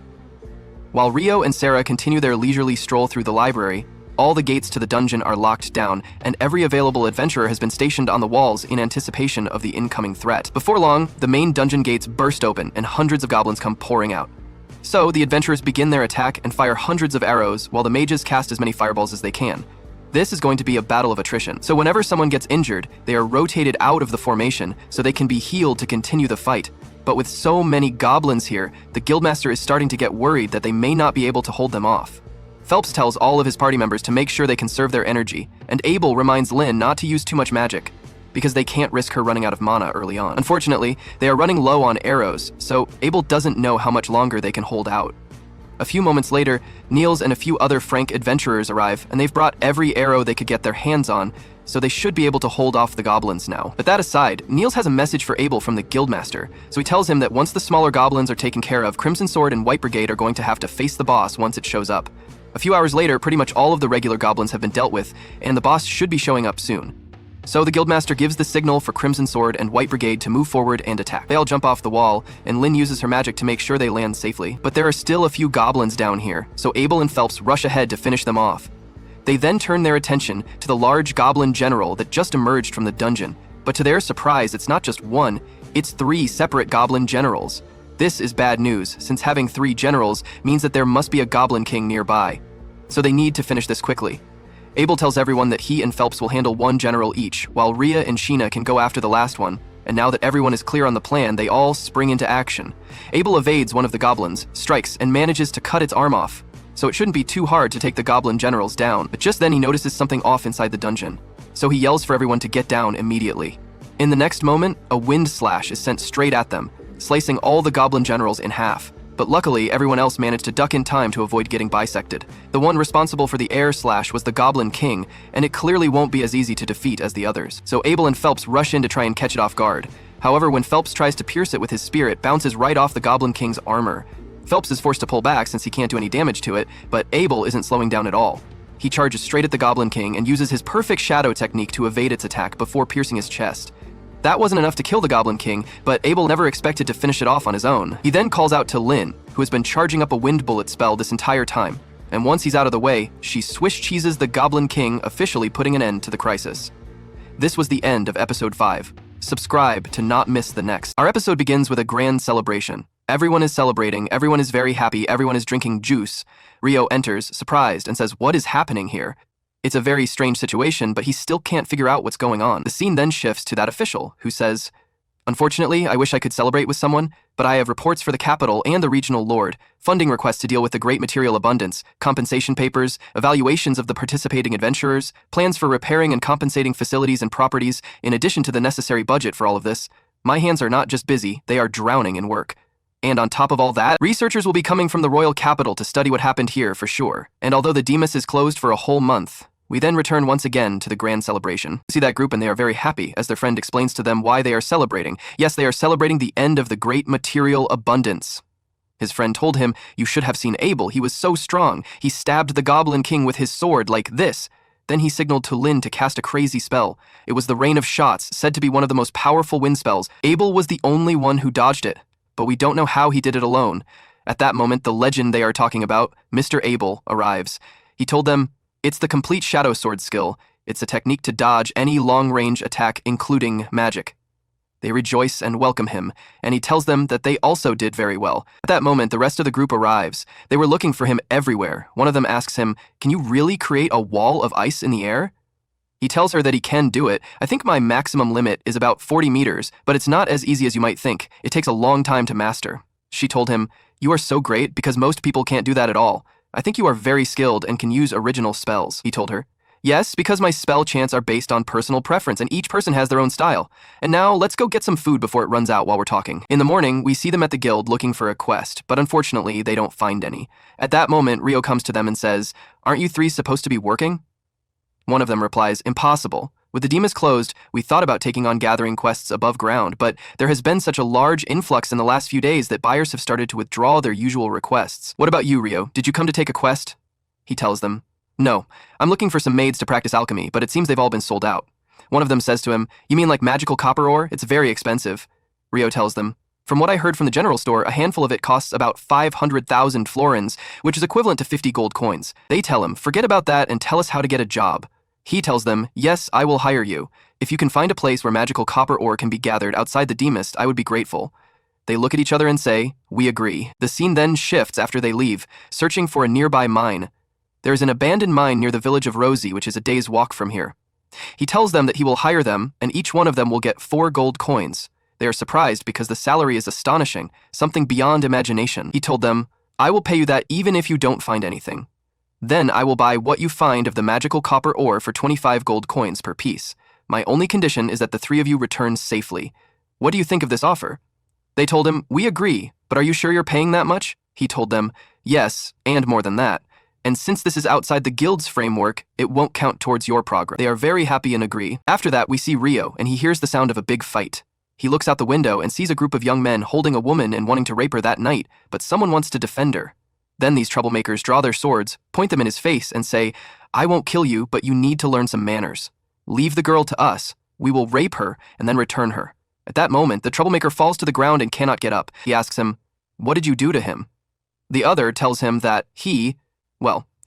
While Rio and Sarah continue their leisurely stroll through the library, all the gates to the dungeon are locked down, and every available adventurer has been stationed on the walls in anticipation of the incoming threat. Before long, the main dungeon gates burst open and hundreds of goblins come pouring out. So the adventurers begin their attack and fire hundreds of arrows while the mages cast as many fireballs as they can. This is going to be a battle of attrition. So whenever someone gets injured, they are rotated out of the formation so they can be healed to continue the fight. But with so many goblins here, the guildmaster is starting to get worried that they may not be able to hold them off. Phelps tells all of his party members to make sure they conserve their energy, and Abel reminds Lynn not to use too much magic, because they can't risk her running out of mana early on. Unfortunately, they are running low on arrows, so Abel doesn't know how much longer they can hold out. A few moments later, Niels and a few other Frank adventurers arrive, and they've brought every arrow they could get their hands on, so they should be able to hold off the goblins now. But that aside, Niels has a message for Abel from the guildmaster, so he tells him that once the smaller goblins are taken care of, Crimson Sword and White Brigade are going to have to face the boss once it shows up. A few hours later, pretty much all of the regular goblins have been dealt with, and the boss should be showing up soon. So the guildmaster gives the signal for Crimson Sword and White Brigade to move forward and attack. They all jump off the wall, and Lynn uses her magic to make sure they land safely. But there are still a few goblins down here, so Abel and Phelps rush ahead to finish them off. They then turn their attention to the large goblin general that just emerged from the dungeon. But to their surprise, it's not just one, it's 3 separate goblin generals. This is bad news, since having 3 generals means that there must be a goblin king nearby. So they need to finish this quickly. Abel tells everyone that he and Phelps will handle 1 general each, while Rhea and Sheena can go after the last one, and now that everyone is clear on the plan, they all spring into action. Abel evades one of the goblins, strikes, and manages to cut its arm off, so it shouldn't be too hard to take the goblin generals down, but just then he notices something off inside the dungeon, so he yells for everyone to get down immediately. In the next moment, a wind slash is sent straight at them, slicing all the goblin generals in half. But luckily, everyone else managed to duck in time to avoid getting bisected. The one responsible for the air slash was the Goblin King, and it clearly won't be as easy to defeat as the others. So Abel and Phelps rush in to try and catch it off guard. However, when Phelps tries to pierce it with his spear, it bounces right off the Goblin King's armor. Phelps is forced to pull back since he can't do any damage to it, but Abel isn't slowing down at all. He charges straight at the Goblin King and uses his perfect shadow technique to evade its attack before piercing his chest. That wasn't enough to kill the Goblin King, but Abel never expected to finish it off on his own. He then calls out to Lynn, who has been charging up a wind bullet spell this entire time, and once he's out of the way, she swish cheeses the Goblin King, officially putting an end to the crisis. This was the end of episode 5. Subscribe to not miss the next. Our episode begins with a grand celebration. Everyone is celebrating, everyone is very happy, everyone is drinking juice. Rio enters, surprised, and says, "What is happening here?" It's a very strange situation, but he still can't figure out what's going on. The scene then shifts to that official, who says, "Unfortunately, I wish I could celebrate with someone, but I have reports for the capital and the regional lord, funding requests to deal with the great material abundance, compensation papers, evaluations of the participating adventurers, plans for repairing and compensating facilities and properties, in addition to the necessary budget for all of this. My hands are not just busy, they are drowning in work. And on top of all that, researchers will be coming from the royal capital to study what happened here for sure. And although the Demas is closed for a whole month, we then return once again to the grand celebration. We see that group and they are very happy as their friend explains to them why they are celebrating. Yes, they are celebrating the end of the great material abundance. His friend told him, "You should have seen Abel, he was so strong. He stabbed the Goblin King with his sword like this." Then he signaled to Lynn to cast a crazy spell. It was the Rain of Shots, said to be one of the most powerful wind spells. Abel was the only one who dodged it, but we don't know how he did it alone. At that moment, the legend they are talking about, Mr. Abel, arrives. He told them, "It's the complete Shadow Sword skill. It's a technique to dodge any long-range attack, including magic." They rejoice and welcome him, and he tells them that they also did very well. At that moment, the rest of the group arrives. They were looking for him everywhere. One of them asks him, "Can you really create a wall of ice in the air?" He tells her that he can do it. "I think my maximum limit is about 40 meters, but it's not as easy as you might think. It takes a long time to master." She told him, "You are so great because most people can't do that at all. I think you are very skilled and can use original spells," he told her. Yes, because my spell chants are based on personal preference and each person has their own style. And now, let's go get some food before it runs out while we're talking. In the morning, we see them at the guild looking for a quest, but unfortunately, they don't find any. At that moment, Rio comes to them and says, "Aren't you three supposed to be working?" One of them replies, "Impossible. With the Demas closed, we thought about taking on gathering quests above ground, but there has been such a large influx in the last few days that buyers have started to withdraw their usual requests. What about you, Rio? Did you come to take a quest?" He tells them, "No, I'm looking for some maids to practice alchemy, but it seems they've all been sold out." One of them says to him, "You mean like magical copper ore? It's very expensive." Rio tells them, "From what I heard from the general store, a handful of it costs about 500,000 florins, which is equivalent to 50 gold coins." They tell him, "Forget about that and tell us how to get a job." He tells them, "Yes, I will hire you. If you can find a place where magical copper ore can be gathered outside the Demist, I would be grateful." They look at each other and say, "We agree." The scene then shifts after they leave, searching for a nearby mine. There is an abandoned mine near the village of Rosie, which is a day's walk from here. He tells them that he will hire them, and each one of them will get 4 gold coins. They are surprised because the salary is astonishing, something beyond imagination. He told them, "I will pay you that even if you don't find anything. Then I will buy what you find of the magical copper ore for 25 gold coins per piece. My only condition is that the 3 of you return safely. What do you think of this offer?" They told him, "We agree, but are you sure you're paying that much?" He told them, "Yes, and more than that. And since this is outside the guild's framework, it won't count towards your progress." They are very happy and agree. After that, we see Rio, and he hears the sound of a big fight. He looks out the window and sees a group of young men holding a woman and wanting to rape her that night, but someone wants to defend her. Then these troublemakers draw their swords, point them in his face, and say, "I won't kill you, but you need to learn some manners. Leave the girl to us. We will rape her and then return her." At that moment, the troublemaker falls to the ground and cannot get up. He asks him, "What did you do to him?" The other tells him that he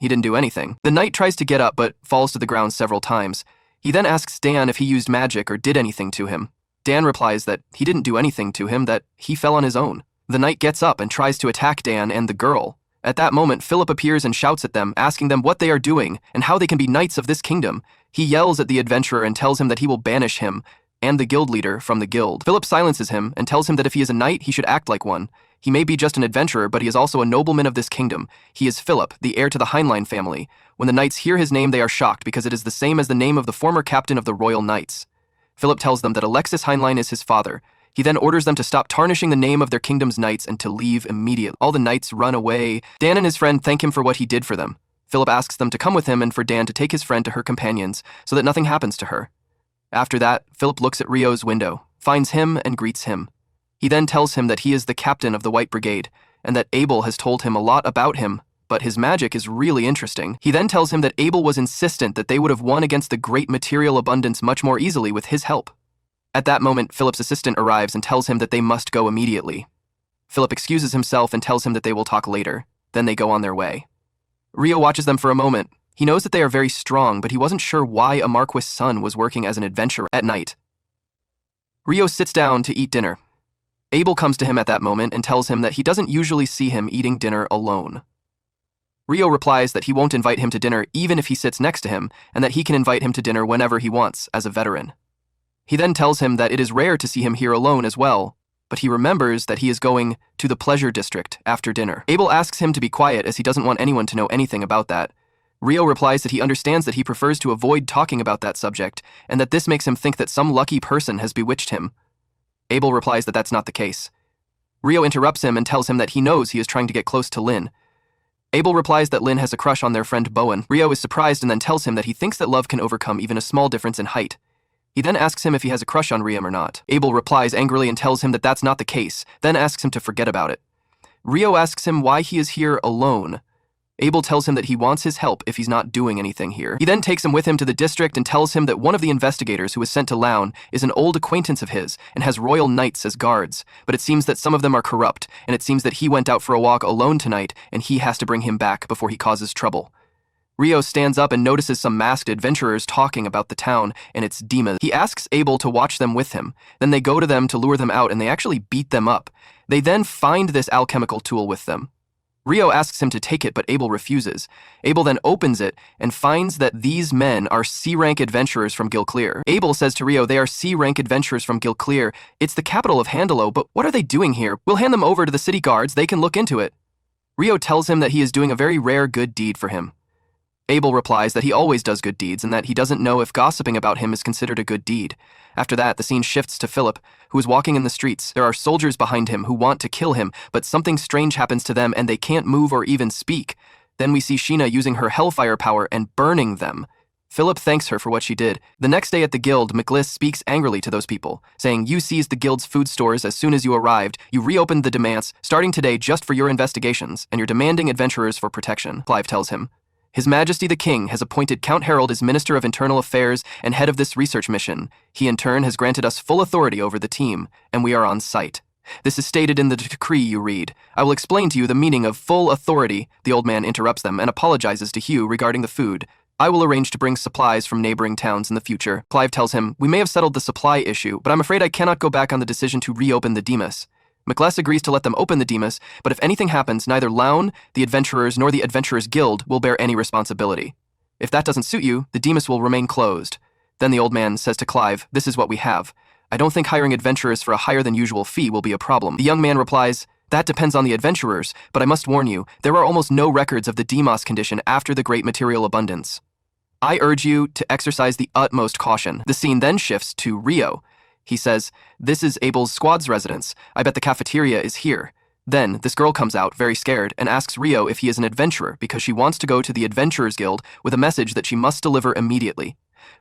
didn't do anything. The knight tries to get up but falls to the ground several times. He then asks Dan if he used magic or did anything to him. Dan replies that he didn't do anything to him, that he fell on his own. The knight gets up and tries to attack Dan and the girl. At that moment, Philip appears and shouts at them, asking them what they are doing and how they can be knights of this kingdom. He yells at the adventurer and tells him that he will banish him and the guild leader from the guild. Philip silences him and tells him that if he is a knight, he should act like one. He may be just an adventurer, but he is also a nobleman of this kingdom. He is Philip, the heir to the Heinlein family. When the knights hear his name, they are shocked because it is the same as the name of the former captain of the Royal Knights. Philip tells them that Alexis Heinlein is his father. He then orders them to stop tarnishing the name of their kingdom's knights and to leave immediately. All the knights run away. Dan and his friend thank him for what he did for them. Philip asks them to come with him and for Dan to take his friend to her companions so that nothing happens to her. After that, Philip looks at Rio's window, finds him and greets him. He then tells him that he is the captain of the White Brigade and that Abel has told him a lot about him, but his magic is really interesting. He then tells him that Abel was insistent that they would have won against the great material abundance much more easily with his help. At that moment, Philip's assistant arrives and tells him that they must go immediately. Philip excuses himself and tells him that they will talk later. Then they go on their way. Rio watches them for a moment. He knows that they are very strong, but he wasn't sure why a Marquis' son was working as an adventurer at night. Rio sits down to eat dinner. Abel comes to him at that moment and tells him that he doesn't usually see him eating dinner alone. Rio replies that he won't invite him to dinner even if he sits next to him, and that he can invite him to dinner whenever he wants as a veteran. He then tells him that it is rare to see him here alone as well, but he remembers that he is going to the pleasure district after dinner. Abel asks him to be quiet as he doesn't want anyone to know anything about that. Rio replies that he understands that he prefers to avoid talking about that subject, and that this makes him think that some lucky person has bewitched him. Abel replies that that's not the case. Rio interrupts him and tells him that he knows he is trying to get close to Lynn. Abel replies that Lynn has a crush on their friend Bowen. Rio is surprised and then tells him that he thinks that love can overcome even a small difference in height. He then asks him if he has a crush on Rio or not. Abel replies angrily and tells him that that's not the case, then asks him to forget about it. Rio asks him why he is here alone. Abel tells him that he wants his help if he's not doing anything here. He then takes him with him to the district and tells him that one of the investigators who was sent to Laon is an old acquaintance of his and has royal knights as guards, but it seems that some of them are corrupt, and it seems that he went out for a walk alone tonight and he has to bring him back before he causes trouble. Rio stands up and notices some masked adventurers talking about the town and its demons. He asks Abel to watch them with him. Then they go to them to lure them out and they actually beat them up. They then find this alchemical tool with them. Rio asks him to take it, but Abel refuses. Abel then opens it and finds that these men are C-rank adventurers from Gilclear. Abel says to Rio they are C-rank adventurers from Gilclear. It's the capital of Handelo, but what are they doing here? We'll hand them over to the city guards. They can look into it. Rio tells him that he is doing a very rare good deed for him. Abel replies that he always does good deeds and that he doesn't know if gossiping about him is considered a good deed. After that, the scene shifts to Philip, who is walking in the streets. There are soldiers behind him who want to kill him, but something strange happens to them and they can't move or even speak. Then we see Sheena using her hellfire power and burning them. Philip thanks her for what she did. The next day at the guild, McLiss speaks angrily to those people, saying, "You seized the guild's food stores as soon as you arrived, you reopened the demands, starting today just for your investigations, and you're demanding adventurers for protection," Clive tells him. His Majesty the King has appointed Count Harold as Minister of Internal Affairs and head of this research mission. He in turn has granted us full authority over the team, and we are on site. This is stated in the decree you read. I will explain to you the meaning of full authority. The old man interrupts them and apologizes to Hugh regarding the food. I will arrange to bring supplies from neighboring towns in the future. Clive tells him, "We may have settled the supply issue, but I'm afraid I cannot go back on the decision to reopen the Demas." McLiss agrees to let them open the Demas, but if anything happens, neither Lown, the adventurers, nor the Adventurers Guild will bear any responsibility. If that doesn't suit you, the Demas will remain closed. Then the old man says to Clive, "This is what we have. I don't think hiring adventurers for a higher than usual fee will be a problem." The young man replies, "That depends on the adventurers, but I must warn you, there are almost no records of the Demos condition after the Great Material Abundance. I urge you to exercise the utmost caution." The scene then shifts to Rio. He says, "This is Abel's squad's residence. I bet the cafeteria is here." Then, this girl comes out, very scared, and asks Rio if he is an adventurer because she wants to go to the Adventurers Guild with a message that she must deliver immediately.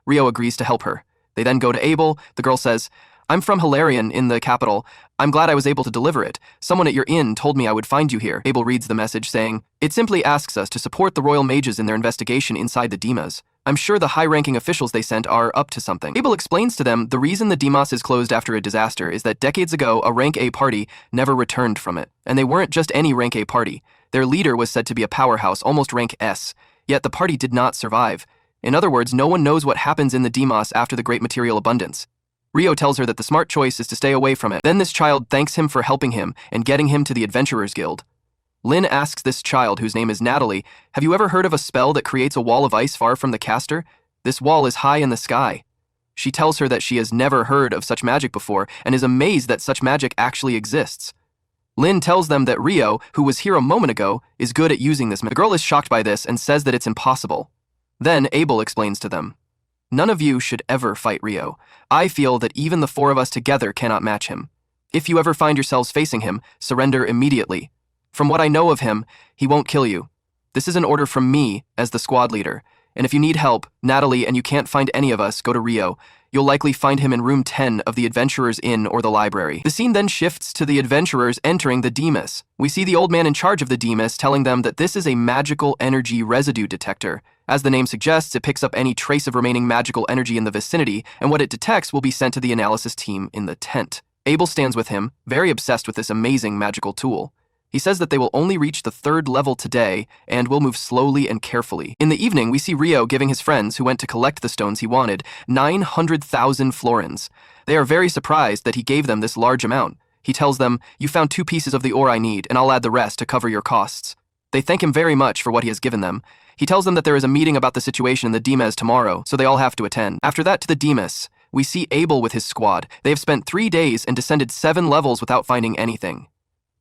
Rio agrees to help her. They then go to Abel. The girl says, "I'm from Hilarion in the capital. I'm glad I was able to deliver it. Someone at your inn told me I would find you here." Abel reads the message saying, "It simply asks us to support the royal mages in their investigation inside the Demas. I'm sure the high-ranking officials they sent are up to something." Abel explains to them the reason the Demas is closed after a disaster is that decades ago a rank A party never returned from it. And they weren't just any rank A party. Their leader was said to be a powerhouse, almost rank S. Yet the party did not survive. In other words, no one knows what happens in the Demas after the Great Material Abundance. Rio tells her that the smart choice is to stay away from it. Then this child thanks him for helping him and getting him to the Adventurers Guild. Lynn asks this child, whose name is Natalie, "Have you ever heard of a spell that creates a wall of ice far from the caster? This wall is high in the sky." She tells her that she has never heard of such magic before and is amazed that such magic actually exists. Lynn tells them that Rio, who was here a moment ago, is good at using this. The girl is shocked by this and says that it's impossible. Then Abel explains to them, "None of you should ever fight Rio. I feel that even the four of us together cannot match him. If you ever find yourselves facing him, surrender immediately. From what I know of him, he won't kill you. This is an order from me as the squad leader. And if you need help, Natalie, and you can't find any of us, go to Rio. You'll likely find him in room 10 of the Adventurers Inn or the library." The scene then shifts to the adventurers entering the Demas. We see the old man in charge of the Demas telling them that this is a magical energy residue detector. As the name suggests, it picks up any trace of remaining magical energy in the vicinity, and what it detects will be sent to the analysis team in the tent. Abel stands with him, very obsessed with this amazing magical tool. He says that they will only reach the 3rd level today and will move slowly and carefully. In the evening, we see Rio giving his friends who went to collect the stones he wanted 900,000 florins. They are very surprised that he gave them this large amount. He tells them, "You found 2 pieces of the ore I need, and I'll add the rest to cover your costs." They thank him very much for what he has given them. He tells them that there is a meeting about the situation in the Demas tomorrow, so they all have to attend. After that, to the Demas, we see Abel with his squad. They have spent 3 days and descended 7 levels without finding anything.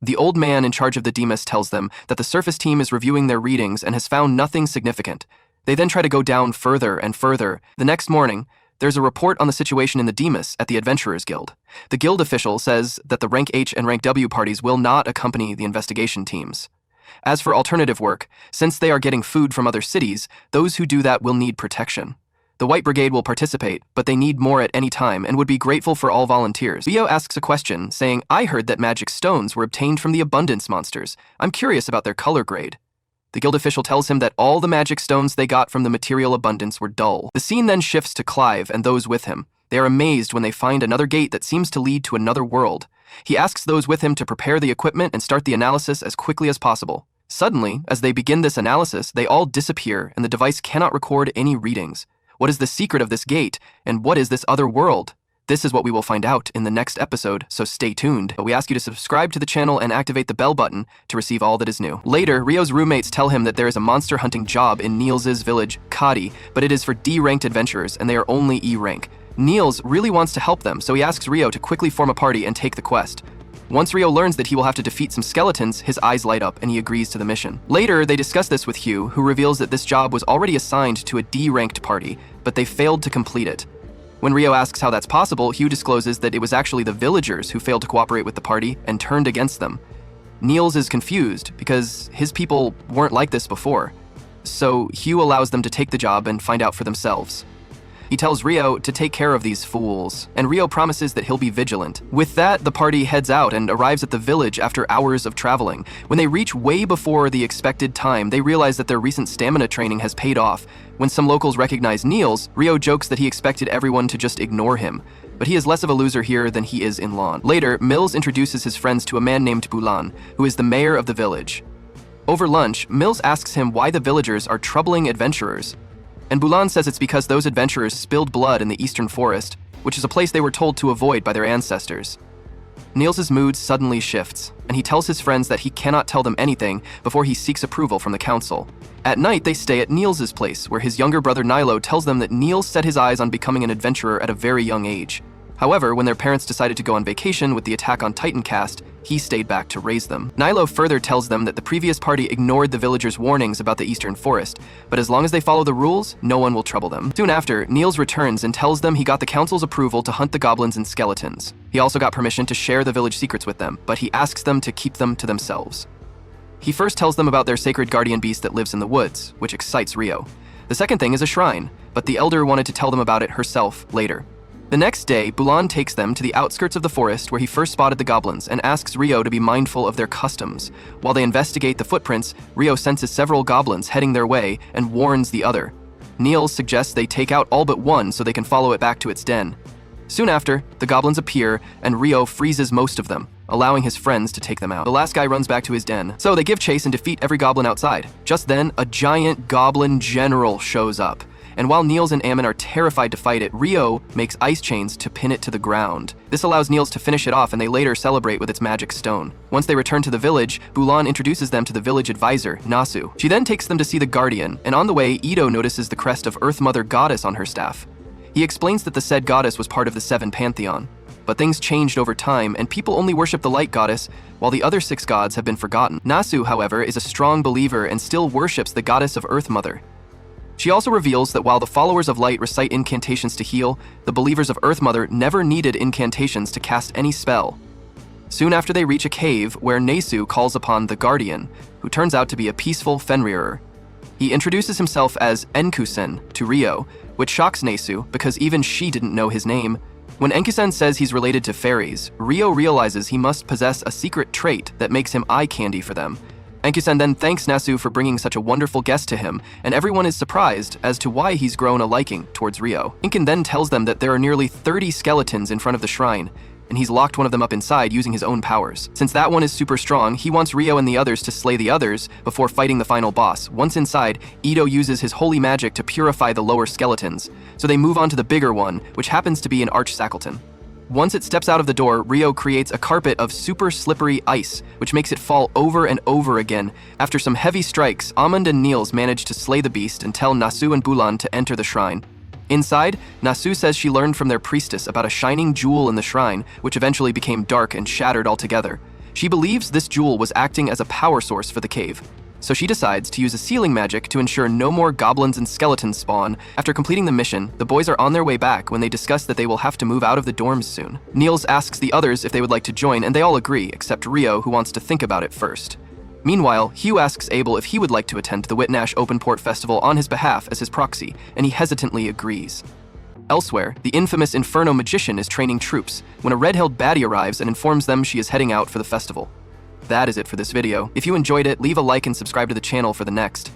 The old man in charge of the Demas tells them that the surface team is reviewing their readings and has found nothing significant. They then try to go down further and further. The next morning, there's a report on the situation in the Demas at the Adventurers Guild. The guild official says that the rank H and rank W parties will not accompany the investigation teams. As for alternative work, since they are getting food from other cities, those who do that will need protection. The White Brigade will participate, but they need more at any time and would be grateful for all volunteers. Rio asks a question, saying, "I heard that magic stones were obtained from the abundance monsters. I'm curious about their color grade." The guild official tells him that all the magic stones they got from the material abundance were dull. The scene then shifts to Clive and those with him. They are amazed when they find another gate that seems to lead to another world. He asks those with him to prepare the equipment and start the analysis as quickly as possible. Suddenly, as they begin this analysis, they all disappear and the device cannot record any readings. What is the secret of this gate, and what is this other world? This is what we will find out in the next episode, so stay tuned. But we ask you to subscribe to the channel and activate the bell button to receive all that is new. Later, Rio's roommates tell him that there is a monster hunting job in Niels' village, Kadi, but it is for D-ranked adventurers, and they are only E rank. Niels really wants to help them, so he asks Rio to quickly form a party and take the quest. Once Ryo learns that he will have to defeat some skeletons, his eyes light up and he agrees to the mission. Later, they discuss this with Hugh, who reveals that this job was already assigned to a D-ranked party, but they failed to complete it. When Ryo asks how that's possible, Hugh discloses that it was actually the villagers who failed to cooperate with the party and turned against them. Niels is confused because his people weren't like this before. So Hugh allows them to take the job and find out for themselves. He tells Ryo to take care of these fools, and Ryo promises that he'll be vigilant. With that, the party heads out and arrives at the village after hours of traveling. When they reach way before the expected time, they realize that their recent stamina training has paid off. When some locals recognize Niels, Ryo jokes that he expected everyone to just ignore him, but he is less of a loser here than he is in Lan. Later, Mills introduces his friends to a man named Bulan, who is the mayor of the village. Over lunch, Mills asks him why the villagers are troubling adventurers. And Bulan says it's because those adventurers spilled blood in the eastern forest, which is a place they were told to avoid by their ancestors. Niels' mood suddenly shifts, and he tells his friends that he cannot tell them anything before he seeks approval from the council. At night, they stay at Niels' place, where his younger brother Nilo tells them that Niels set his eyes on becoming an adventurer at a very young age. However, when their parents decided to go on vacation with the Attack on Titan cast, he stayed back to raise them. Nilo further tells them that the previous party ignored the villagers' warnings about the eastern forest, but as long as they follow the rules, no one will trouble them. Soon after, Niels returns and tells them he got the council's approval to hunt the goblins and skeletons. He also got permission to share the village secrets with them, but he asks them to keep them to themselves. He first tells them about their sacred guardian beast that lives in the woods, which excites Ryo. The second thing is a shrine, but the elder wanted to tell them about it herself later. The next day, Bulan takes them to the outskirts of the forest where he first spotted the goblins and asks Ryo to be mindful of their customs. While they investigate the footprints, Ryo senses several goblins heading their way and warns the other. Niels suggests they take out all but one so they can follow it back to its den. Soon after, the goblins appear and Ryo freezes most of them, allowing his friends to take them out. The last guy runs back to his den, so they give chase and defeat every goblin outside. Just then, a giant goblin general shows up. And while Niels and Ammon are terrified to fight it, Ryo makes ice chains to pin it to the ground. This allows Niels to finish it off and they later celebrate with its magic stone. Once they return to the village, Bulan introduces them to the village advisor, Nasu. She then takes them to see the guardian, and on the way, Ito notices the crest of Earth Mother Goddess on her staff. He explains that the said goddess was part of the Seven Pantheon. But things changed over time, and people only worship the Light Goddess, while the other 6 gods have been forgotten. Nasu, however, is a strong believer and still worships the goddess of Earth Mother. She also reveals that while the followers of light recite incantations to heal, the believers of Earth Mother never needed incantations to cast any spell. Soon after they reach a cave where Nasu calls upon the Guardian, who turns out to be a peaceful Fenrirer. He introduces himself as Enkusen to Ryo, which shocks Nasu because even she didn't know his name. When Enkusen says he's related to fairies, Ryo realizes he must possess a secret trait that makes him eye candy for them. Enkusen then thanks Nasu for bringing such a wonderful guest to him, and everyone is surprised as to why he's grown a liking towards Ryo. Enkusen then tells them that there are nearly 30 skeletons in front of the shrine, and he's locked one of them up inside using his own powers. Since that one is super strong, he wants Ryo and the others to slay the others before fighting the final boss. Once inside, Ito uses his holy magic to purify the lower skeletons, so they move on to the bigger one, which happens to be an Arch Shackleton. Once it steps out of the door, Ryo creates a carpet of super slippery ice, which makes it fall over and over again. After some heavy strikes, Amund and Niels manage to slay the beast and tell Nasu and Bulan to enter the shrine. Inside, Nasu says she learned from their priestess about a shining jewel in the shrine, which eventually became dark and shattered altogether. She believes this jewel was acting as a power source for the cave. So she decides to use a sealing magic to ensure no more goblins and skeletons spawn. After completing the mission, the boys are on their way back when they discuss that they will have to move out of the dorms soon. Niels asks the others if they would like to join, and they all agree, except Ryo, who wants to think about it first. Meanwhile, Hugh asks Abel if he would like to attend the Whitnash Open Port Festival on his behalf as his proxy, and he hesitantly agrees. Elsewhere, the infamous Inferno magician is training troops when a red-haired baddie arrives and informs them she is heading out for the festival. That is it for this video. If you enjoyed it, leave a like and subscribe to the channel for the next.